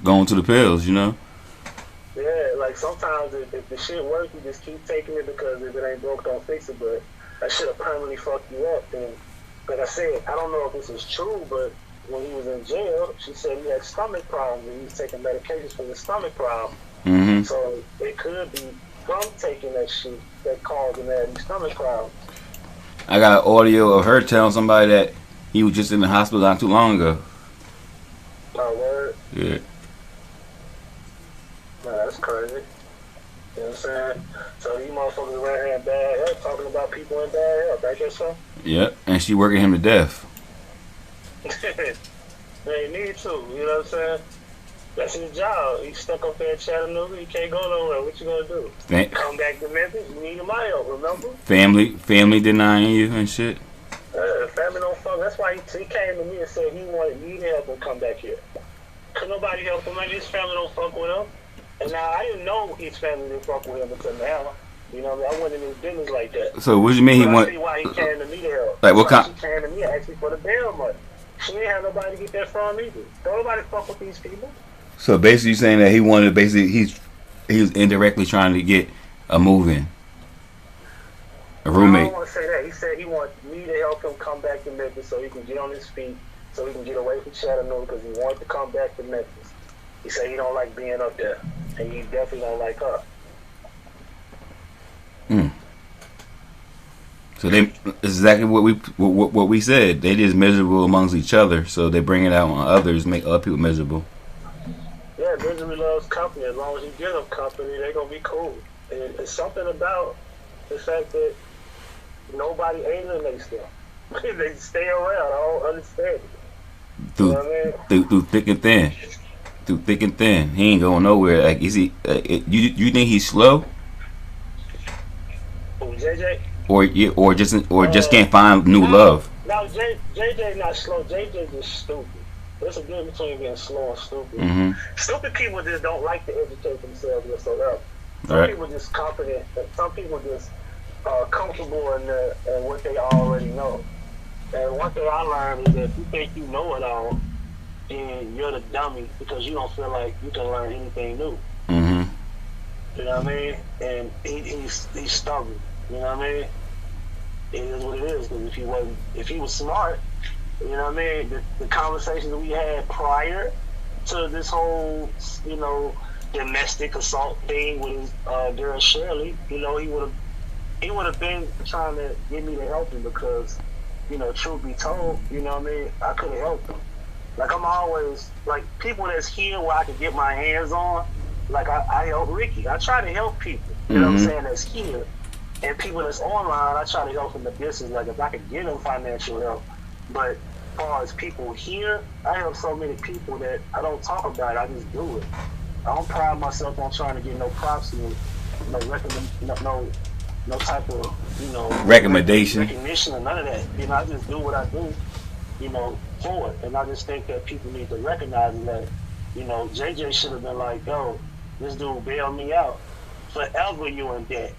going to the pills, you know? Yeah, like sometimes if the shit works, you just keep taking it because if it ain't broke, don't fix it. But that shit'll permanently fuck you up. And like I said, I don't know if this is true, but when he was in jail, she said he had stomach problems and he was taking medications for the stomach problem. Mm-hmm. So it could be from taking that shit that caused him having stomach problems. I got an audio of her telling somebody that he was just in the hospital not too long ago. Oh, word? Yeah. Nah, that's crazy. You know what I'm saying? So these motherfuckers around here in bad health, talking about people in bad health, I guess so? Yep, and she working him to death. They need to, you know what I'm saying? That's his job. He's stuck up there in Chattanooga. He can't go nowhere. What you gonna do? Come back to Memphis? You need my help, remember? Family denying you and shit. Family don't fuck. That's why he came to me and said he wanted me to help him come back here. Cause nobody helped him. Like, his family don't fuck with him. And now I didn't know his family didn't fuck with him until now. You know, I wasn't in his business like that. So what do you mean he I wanted? see why he came to me to help. Like what kind? She came to me actually for the bail money. She ain't have nobody to get that from either. Don't nobody fuck with these people. So basically, saying that he wanted he was indirectly trying to get a move-in, a roommate. I don't want to say that. He said he wanted me to help him come back to Memphis so he can get on his feet, so he can get away from Chattanooga because he wanted to come back to Memphis. He said he don't like being up there, and he definitely don't like her. So they exactly what we said. They just miserable amongst each other, so they bring it out on others, make other people miserable. Yeah, misery loves company. As long as you give them company, they're gonna be cool. And it's something about the fact that nobody alienates them. They stay around. I don't understand it. Through thick and thin. Through thick and thin. He ain't going nowhere. Like, is he? You think he's slow? Who, JJ? Or just can't find new love. No, JJ not slow. JJ just stupid. There's a difference between being slow and stupid. Mm-hmm. Stupid people just don't like to educate themselves whatsoever. Some people just confident, and some people just comfortable in what they already know. And one thing I learned is that if you think you know it all, then you're the dummy because you don't feel like you can learn anything new. Mm-hmm. You know what I mean? And he's stubborn. You know what I mean? It is what it is. Because if he was smart, you know what I mean? The conversations we had prior to this whole, domestic assault thing with his girl Shirley, he would have been trying to get me to help him because, truth be told, you know what I mean? I could have helped him. Like, I'm always, like, people that's here where I can get my hands on, like, I help Ricky. I try to help people, you know what I'm saying, that's here. And people that's online, I try to help in the business, like, if I could give them financial help. But as far as people here, I help so many people that I don't talk about it, I just do it. I don't pride myself on trying to get no props and no type of, recommendation. Recognition or none of that. I just do what I do, for it. And I just think that people need to recognize that, You know, JJ should have been like, yo, this dude bailed me out. Forever you in debt.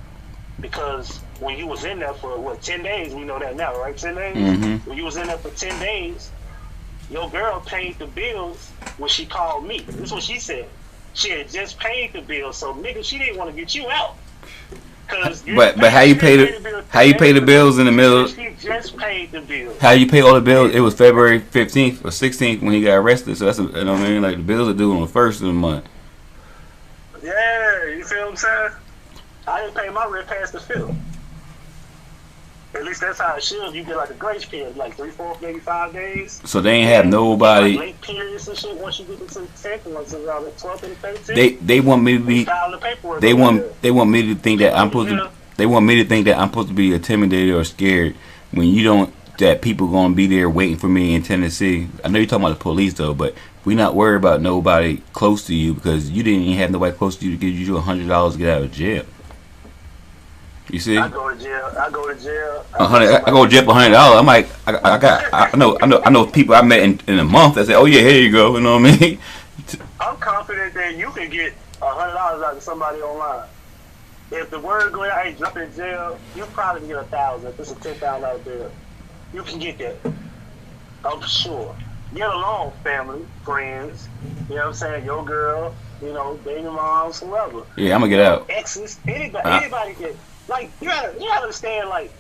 Because when you was in there for, what, 10 days? We know that now, right? 10 days? Mm-hmm. When you was in there for 10 days, your girl paid the bills when she called me. This is what she said. She had just paid the bills, so nigga, she didn't want to get you out. But how you pay the bills in the middle? She just paid the bills. How you pay all the bills? It was February 15th or 16th when he got arrested. So that's you know what I mean. Like the bills are due on the 1st of the month. Yeah, you feel what I'm saying? I didn't pay my rent past the 5th. At least that's how it should. You get like a grace period, like 3, 4, maybe 5 days. So they ain't have nobody. Like late periods and shit. Once you get to the 10th, like around the 12th and the 13th. They want me to be. They want me to think that I'm supposed to. They want me to think that I'm supposed to be intimidated or scared when you don't. That people gonna be there waiting for me in Tennessee. I know you're talking about the police though, but we not worried about nobody close to you because you didn't even have nobody close to you to give you $100 to get out of jail. You see? I go to jail. I go to jail. I go to jail for $100. I'm like, I know people I met in a month that say, oh yeah, here you go. You know what I mean? I'm confident that you can get $100 out of somebody online. If the word goes out, hey, jump in jail, you probably can get $1,000. If it's a $10,000 bill, you can get that. I'm sure. Get along, family, friends. You know what I'm saying? Your girl, you know, baby moms, whoever. Yeah, I'm gonna get out. Exes, anybody can. Like, you gotta understand, like,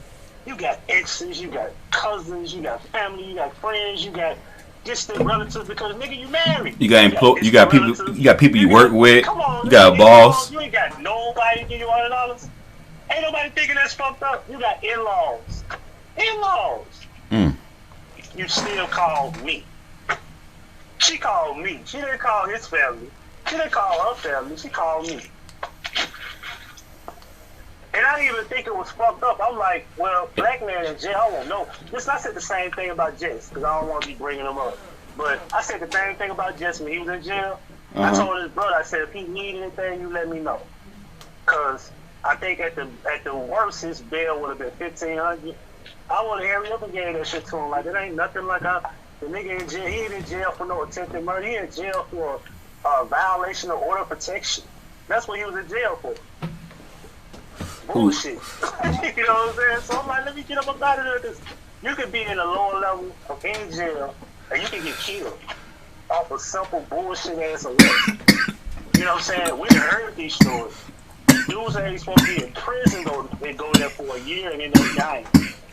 you got exes, you got cousins, you got family, you got friends, you got distant relatives because, nigga, you married. You got people you work with. Come on, you got a boss. You ain't got nobody to give you $100. Ain't nobody thinking that's fucked up. You got in-laws. In-laws. You still called me. She called me. She didn't call his family. She didn't call her family. She called me. And I didn't even think it was fucked up. I'm like, well, black man in jail, I won't know. Listen, I said the same thing about Jess, because I don't want to be bringing him up. But I said the same thing about Jess when he was in jail. I told his brother, I said, if he need anything, you let me know. Because I think at the worst, his bail would have been $1,500. I want to hurry up and get that shit to him. Like, it ain't nothing like the nigga in jail. He ain't in jail for no attempted murder. He in jail for a violation of order of protection. That's what he was in jail for. Bullshit. You know what I'm saying? So I'm like, let me get up out of there. Because you could be in a lower level of any jail and you can get killed off of simple bullshit ass arrest. You know what I'm saying? We done heard these stories. Dudes ain't supposed to be in prison though. They go there for a year and then they die.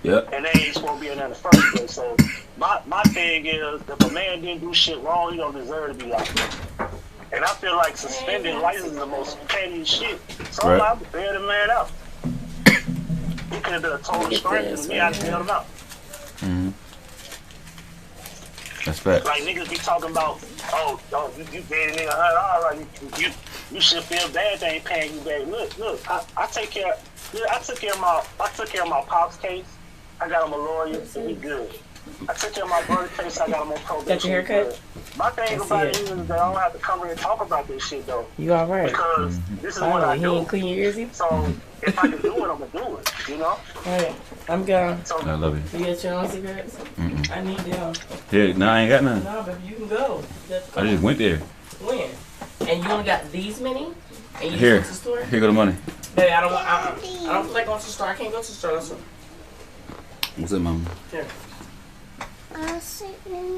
Yep. And they ain't supposed to be in there in the first place. So my thing is, if a man didn't do shit wrong, he don't deserve to be locked up. And I feel like suspended license is the most petty shit. So I'm like, I'm bail the man out. He could have been a total stranger to me. I bailed him out. That's fact. Like niggas be talking about, oh, you gave a nigga $100, you should feel bad they ain't paying you back. Look, I take care. I took care of my pop's case. I got him a lawyer, so he good. I took care of my brother's case. I got him on probation. Got your haircut? My thing about it is that I don't have to come here and talk about this shit though. You all right? Because this is what I do. He ain't clean your ears either? So if I can do it, I'm gonna do it. You know? Alright, I'm gone. So, I love you. You got your own cigarettes? I need them. Here, no, I ain't got none. No, but you can go. I just went there. When? And you only got these many? And you Here, went to the store? here go the money. Baby, I don't feel like going to the store. I can't go to the store. That's what. What's up, mama? Here.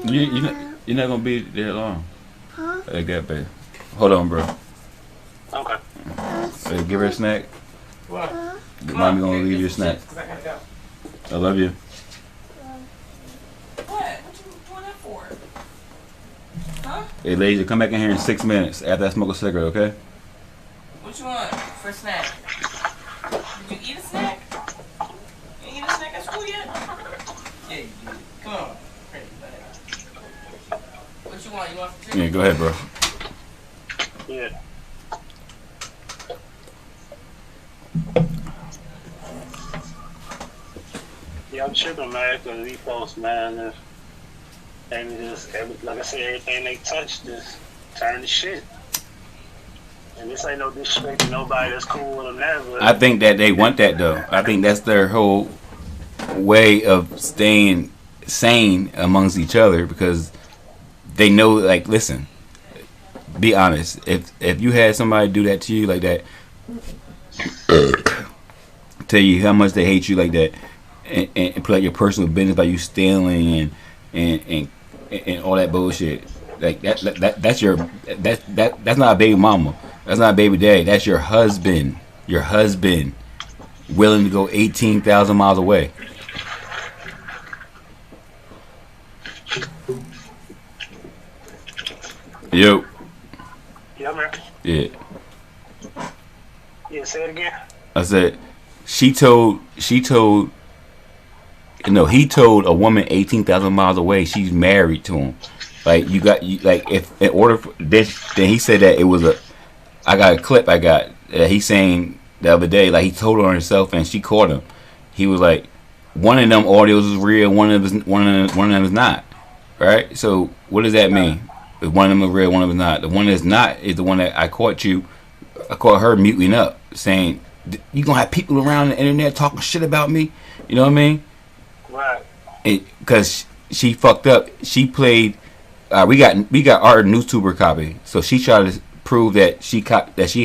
You're not gonna be there long. Huh? Like that, babe. Hold on, bro. okay. Hey, give her a snack. What? Mommy gonna leave you a snack. Because I gotta go. I love you. What? What you doing that for? Huh? Hey, ladies, come back in here in 6 minutes after I smoke a cigarette, okay? What you want for a snack? Did you eat a snack? You eat a snack at school yet? Yeah, you did. Come on. What you want? You want some chicken? Yeah, go ahead, bro. Yeah. Yeah, I'm tripping, man, because these folks, man, they just, like I said, everything they touch just turn to shit. And this ain't no disrespect to nobody that's cool with them now, but I think that they want that, though. I think that's their whole way of staying sane amongst each other because they know, like, listen, be honest. If you had somebody do that to you like that, tell you how much they hate you like that, and put out your personal business by you stealing and all that bullshit. Like that's not a baby mama. That's not a baby daddy. That's your husband. Your husband willing to go 18,000 miles away. Yo. Yeah, man. Yeah. Yeah, say it again. I said he told he told a woman 18,000 miles away she's married to him. Like if in order for this, then he said that it was I got a clip he's saying the other day, like he told her on himself and she caught him. He was like, one of them audios is real, one of them is not. Right? So what does that mean? If one of them is real, one of them is not. The one that's not is the one that I caught her muting up, saying, you gonna have people around the internet talking shit about me? You know what I mean? Right. Because she fucked up. She played. We got our newstuber copy, so she tried to prove that she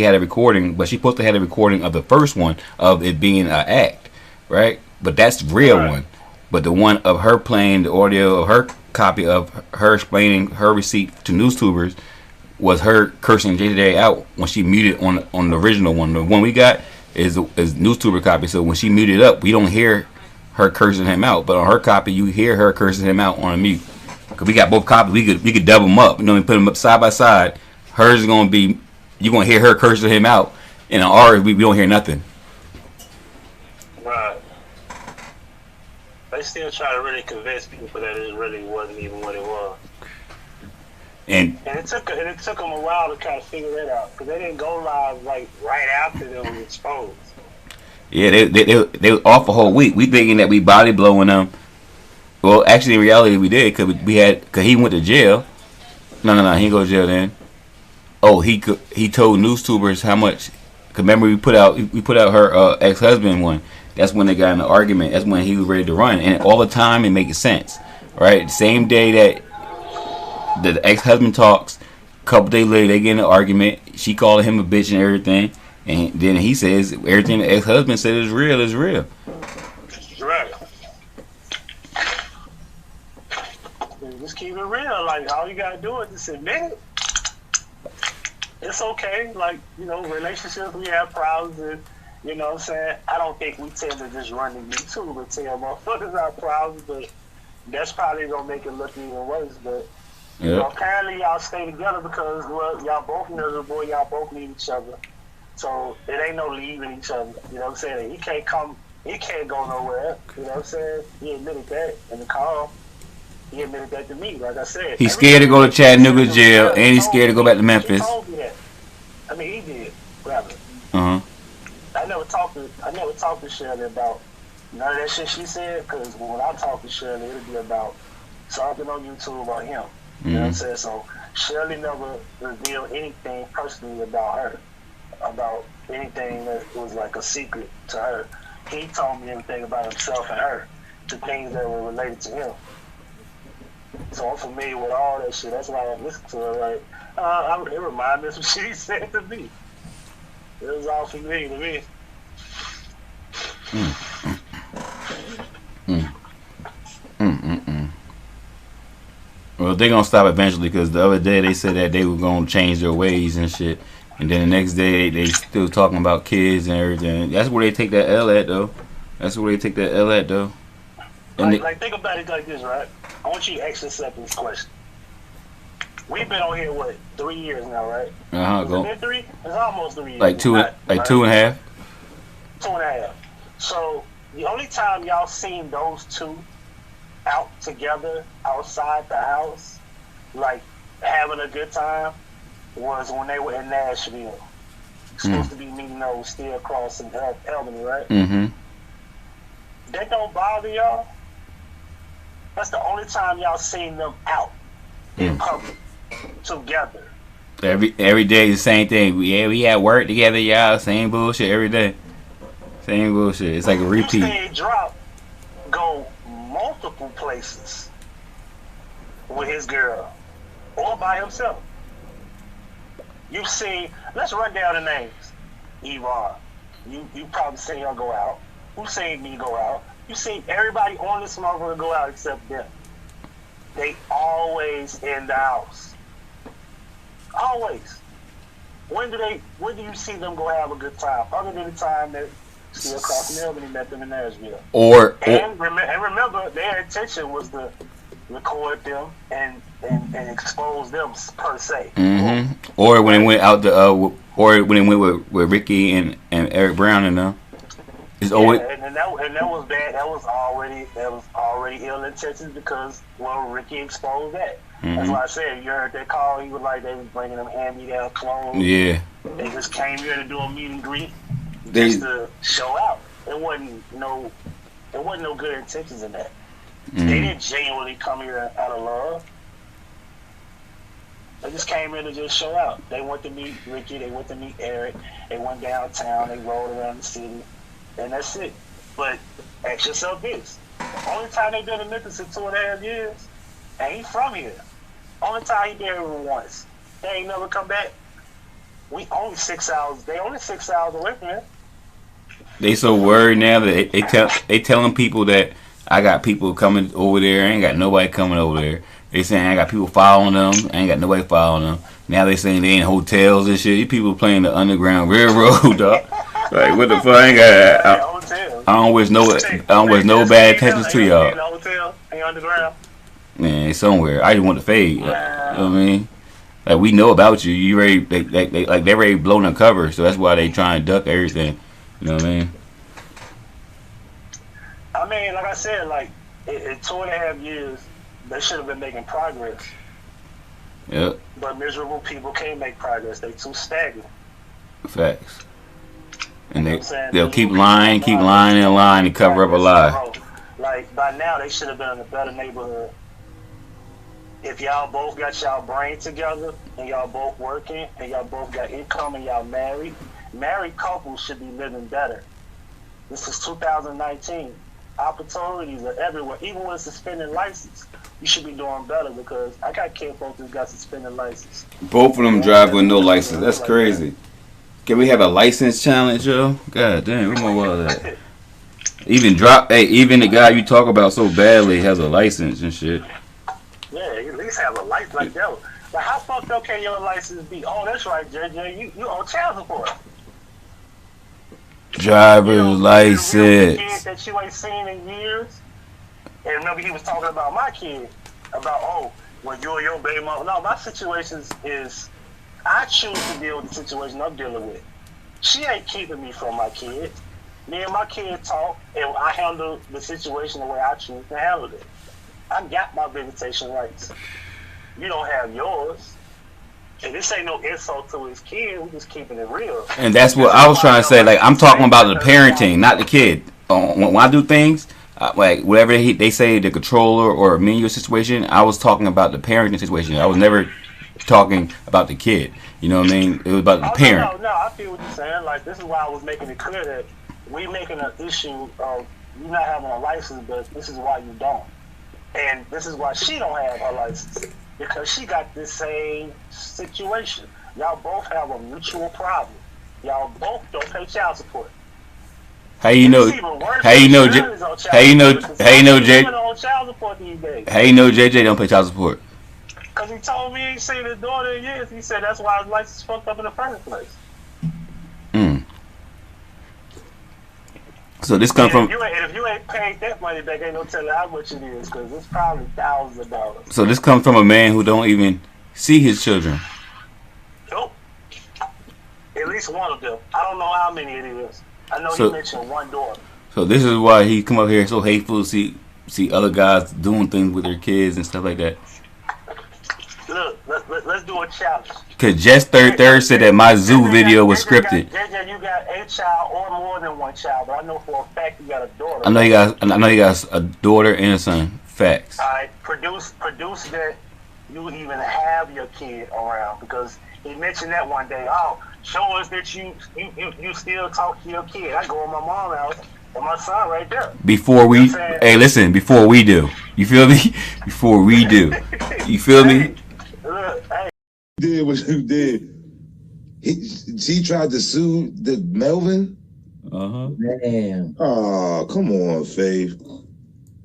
had a recording, but she supposed to have a recording of the first one of it being an act, right? But that's the real one. But the one of her playing the audio of her copy of her explaining her receipt to newstubers was her cursing JJ out when she muted on the original one. The one we got is newstuber copy. So when she muted up, we don't hear her cursing him out, but on her copy you hear her cursing him out on a mute. Cause we got both copies, we could double them up. You know, we put them up side by side. Hers is gonna be, you gonna hear her cursing him out, and on ours we don't hear nothing. Right. They still try to really convince people that it really wasn't even what it was. And it took them a while to kind of figure that out, because they didn't go live like right after they were exposed. Yeah, they were off a whole week. We thinking that we body blowing them. Well, actually, in reality, we did, because he went to jail. No, he didn't go to jail then. Oh, he told newstubers how much. Cause remember we put out her ex-husband one. That's when they got in an argument. That's when he was ready to run, and all the time it makes sense, right? The same day that the ex-husband talks, a couple days later they get in an argument. She called him a bitch and everything, and then he says everything the ex-husband said is real. Right. Just keep it real. Like, all you gotta do is just admit it. It's okay. Like, relationships, we have problems, and you know what I'm saying? I don't think we tend to just run to YouTube and tell motherfuckers our problems, but that's probably gonna make it look even worse. But apparently y'all stay together because y'all both miserable, y'all both need each other. So it ain't no leaving each other. You know what I'm saying? He can't go nowhere. You know what I'm saying? He admitted that in the call. He admitted that to me, like I said. He's scared to go to Chattanooga jail, and he's scared to go back to Memphis. He told me that. I mean, he did, rather. Uh-huh. I never talked to Shirley about none of that shit she said, because when I talk to Shirley, it'll be about something on YouTube about him. You know what I'm saying? So Shirley never revealed anything personally about her, about anything that was like a secret to her. He told me everything about himself and her, the things that were related to him. So I'm familiar with all that shit. That's why I listen to her. Like, it reminded me of some shit he said to me. It was all familiar to me. Well, they're gonna stop eventually, because the other day they said that they were gonna change their ways and shit, and then the next day they still talking about kids and everything. That's where they take that L at, though. And like think about it like this, right? I want you to ask yourself this question. We've been on here, 3 years now, right? Go. Is it 3? It's almost 3 years. Like two and a half. 2.5. So the only time y'all seen those two out together outside the house, like having a good time, was when they were in Nashville. Supposed to be meeting those still crossing Albany, right? Mm-hmm. That don't bother y'all? That's the only time y'all seen them out in public together. Every day the same thing. We at work together, y'all. Same bullshit every day. Same bullshit. It's like a repeat. You drop, go multiple places with his girl or by himself. You've seen, let's run down the names. Yvonne, you probably seen her go out. Who seen me go out? You seen everybody on this motherfucker go out except them. They always in the house. Always. When do you see them go have a good time? Other than the time that still across Melbourne met them in Nashville. And remember, their intention was to record them and expose them per se. Mm-hmm. Or when it went out or when it went with Ricky and Eric Brown and them. It's always and that was bad. That was already ill intentions because Ricky exposed that. Mm-hmm. That's why I said you heard that call. He was like they was bringing them hand-me-down clothes. Yeah. They just came here to do a meet and greet just to show out. It wasn't no good intentions in that. Mm-hmm. They didn't genuinely come here out of love. They just came here to just show out. They went to meet Ricky. They went to meet Eric. They went downtown. They rode around the city. And that's it. But ask yourself this. Only time they've been in Memphis in 2.5 years, and he from here. Only time he been here once. They ain't never come back. We only 6 hours. They only 6 hours away from here. They so worried now that they telling people that I got people coming over there. I ain't got nobody coming over there. They saying I got people following them. I ain't got nobody following them. Now they saying they in hotels and shit. These people playing the Underground Railroad, dog. Like what the fuck? I don't wish no bad intentions to y'all. Man, somewhere. I just want to fade. You know what I mean? Like we know about you. You ready? They ready blowing the cover, so that's why they trying to duck everything. You know what I mean? I mean, like I said, like in 2.5 years, they should have been making progress. Yep. But miserable people can't make progress. They too stagnant. Facts. And they'll keep lying and lying to cover up a lie. Like by now, they should have been in a better neighborhood. If y'all both got y'all brain together and y'all both working and y'all both got income and y'all married couples should be living better. This is 2019. Opportunities are everywhere. Even with a suspended license, you should be doing better because I got kid folks who got suspended license. Both of them drive with no license. That's crazy. Can we have a license challenge, yo? God damn, where my wallet at? Even the guy you talk about so badly has a license and shit. Yeah, at least have a license like that. Like how fucked up can your license be? Oh, that's right, JJ. You on child support. Driver's license. Kid that you ain't seen in years. And remember he was talking about my kid. About, well, you and your baby mama. No, my situations is, I choose to deal with the situation I'm dealing with. She ain't keeping me from my kid. Me and my kid talk, and I handle the situation the way I choose to handle it. I got my visitation rights. You don't have yours. And this ain't no insult to his kid. We're just keeping it real. And that's what I was trying to say. Like, I'm talking about the parenting, not the kid. When I do things, like whatever they say, the controller or me in your situation, I was talking about the parenting situation. I was never talking about the kid. You know what I mean? It was about the parent. No, I feel what you're saying. Like, this is why I was making it clear that we making an issue of you not having a license, but this is why you don't. And this is why she don't have her license. Because she got this same situation. Y'all both have a mutual problem. Y'all both don't pay child support. How you know JJ don't pay child support? Because he told me he ain't seen his daughter in years. He said that's why his license fucked up in the first place. So this comes from. If you ain't paid that money back, ain't no telling how much it is, because it's probably thousands of dollars. So this comes from a man who don't even see his children. Nope. At least one of them. I don't know how many it is. I know you mentioned one daughter. So this is why he come up here so hateful to see other guys doing things with their kids and stuff like that. Look, let's do a challenge. Cause Jess Third said that my zoo video was scripted. JJ, you got a child or more than one child, but I know for a fact you got a daughter. I know he got a daughter and a son. Facts. All right, produce that you even have your kid around, because he mentioned that one day. Oh, show us that you still talk to your kid. I go to my mom's house and my son right there. Before we do. You feel me? Before we do. You feel me? Look, hey. Did what you did. She tried to sue the Melvin. Damn. Oh, come on, Faith.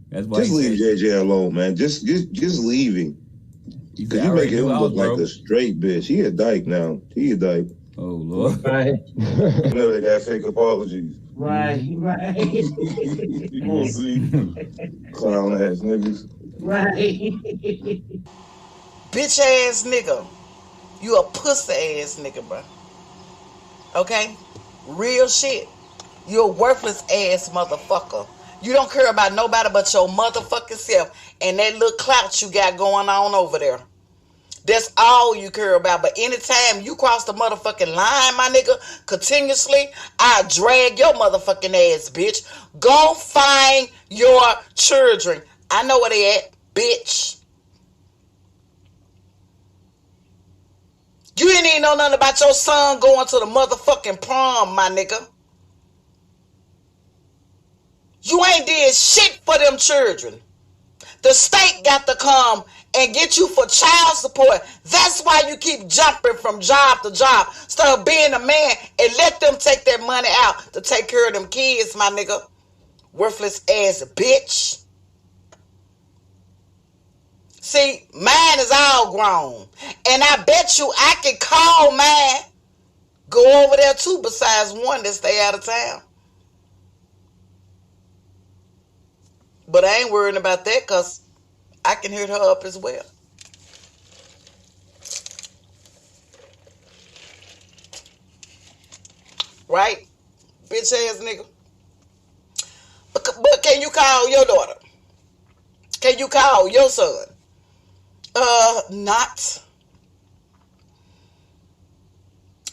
That's why just leave JJ alone, man. Just leave him. Because you making him look like a straight bitch. He a dyke now. He a dyke. Oh, Lord. Right. You know they got fake apologies. Right. You won't see. Clown ass niggas. Right. Bitch ass nigga. You a pussy ass nigga, bro. Okay? Real shit. You a worthless ass motherfucker. You don't care about nobody but your motherfucking self and that little clout you got going on over there. That's all you care about. But anytime you cross the motherfucking line, my nigga, continuously, I drag your motherfucking ass, bitch. Go find your children. I know where they at, bitch. You ain't even know nothing about your son going to the motherfucking prom, my nigga. You ain't did shit for them children. The state got to come and get you for child support. That's why you keep jumping from job to job. Start being a man and let them take their money out to take care of them kids, my nigga. Worthless ass bitch. See, mine is all grown. And I bet you I can call mine. Go over there too, besides one that stay out of town. But I ain't worrying about that because I can hit her up as well. Right? Bitch ass nigga. But can you call your daughter? Can you call your son? Not.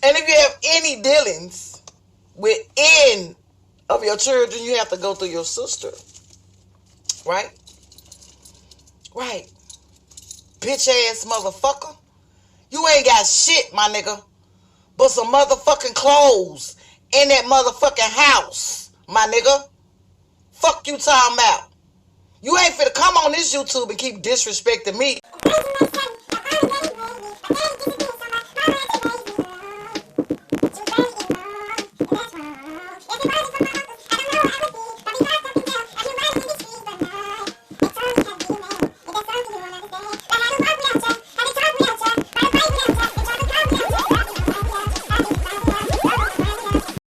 And if you have any dealings with any of your children, you have to go through your sister. Right? Right. Bitch ass motherfucker. You ain't got shit, my nigga, but some motherfucking clothes in that motherfucking house, my nigga. Fuck you talking about. You ain't finna come on this YouTube and keep disrespecting me.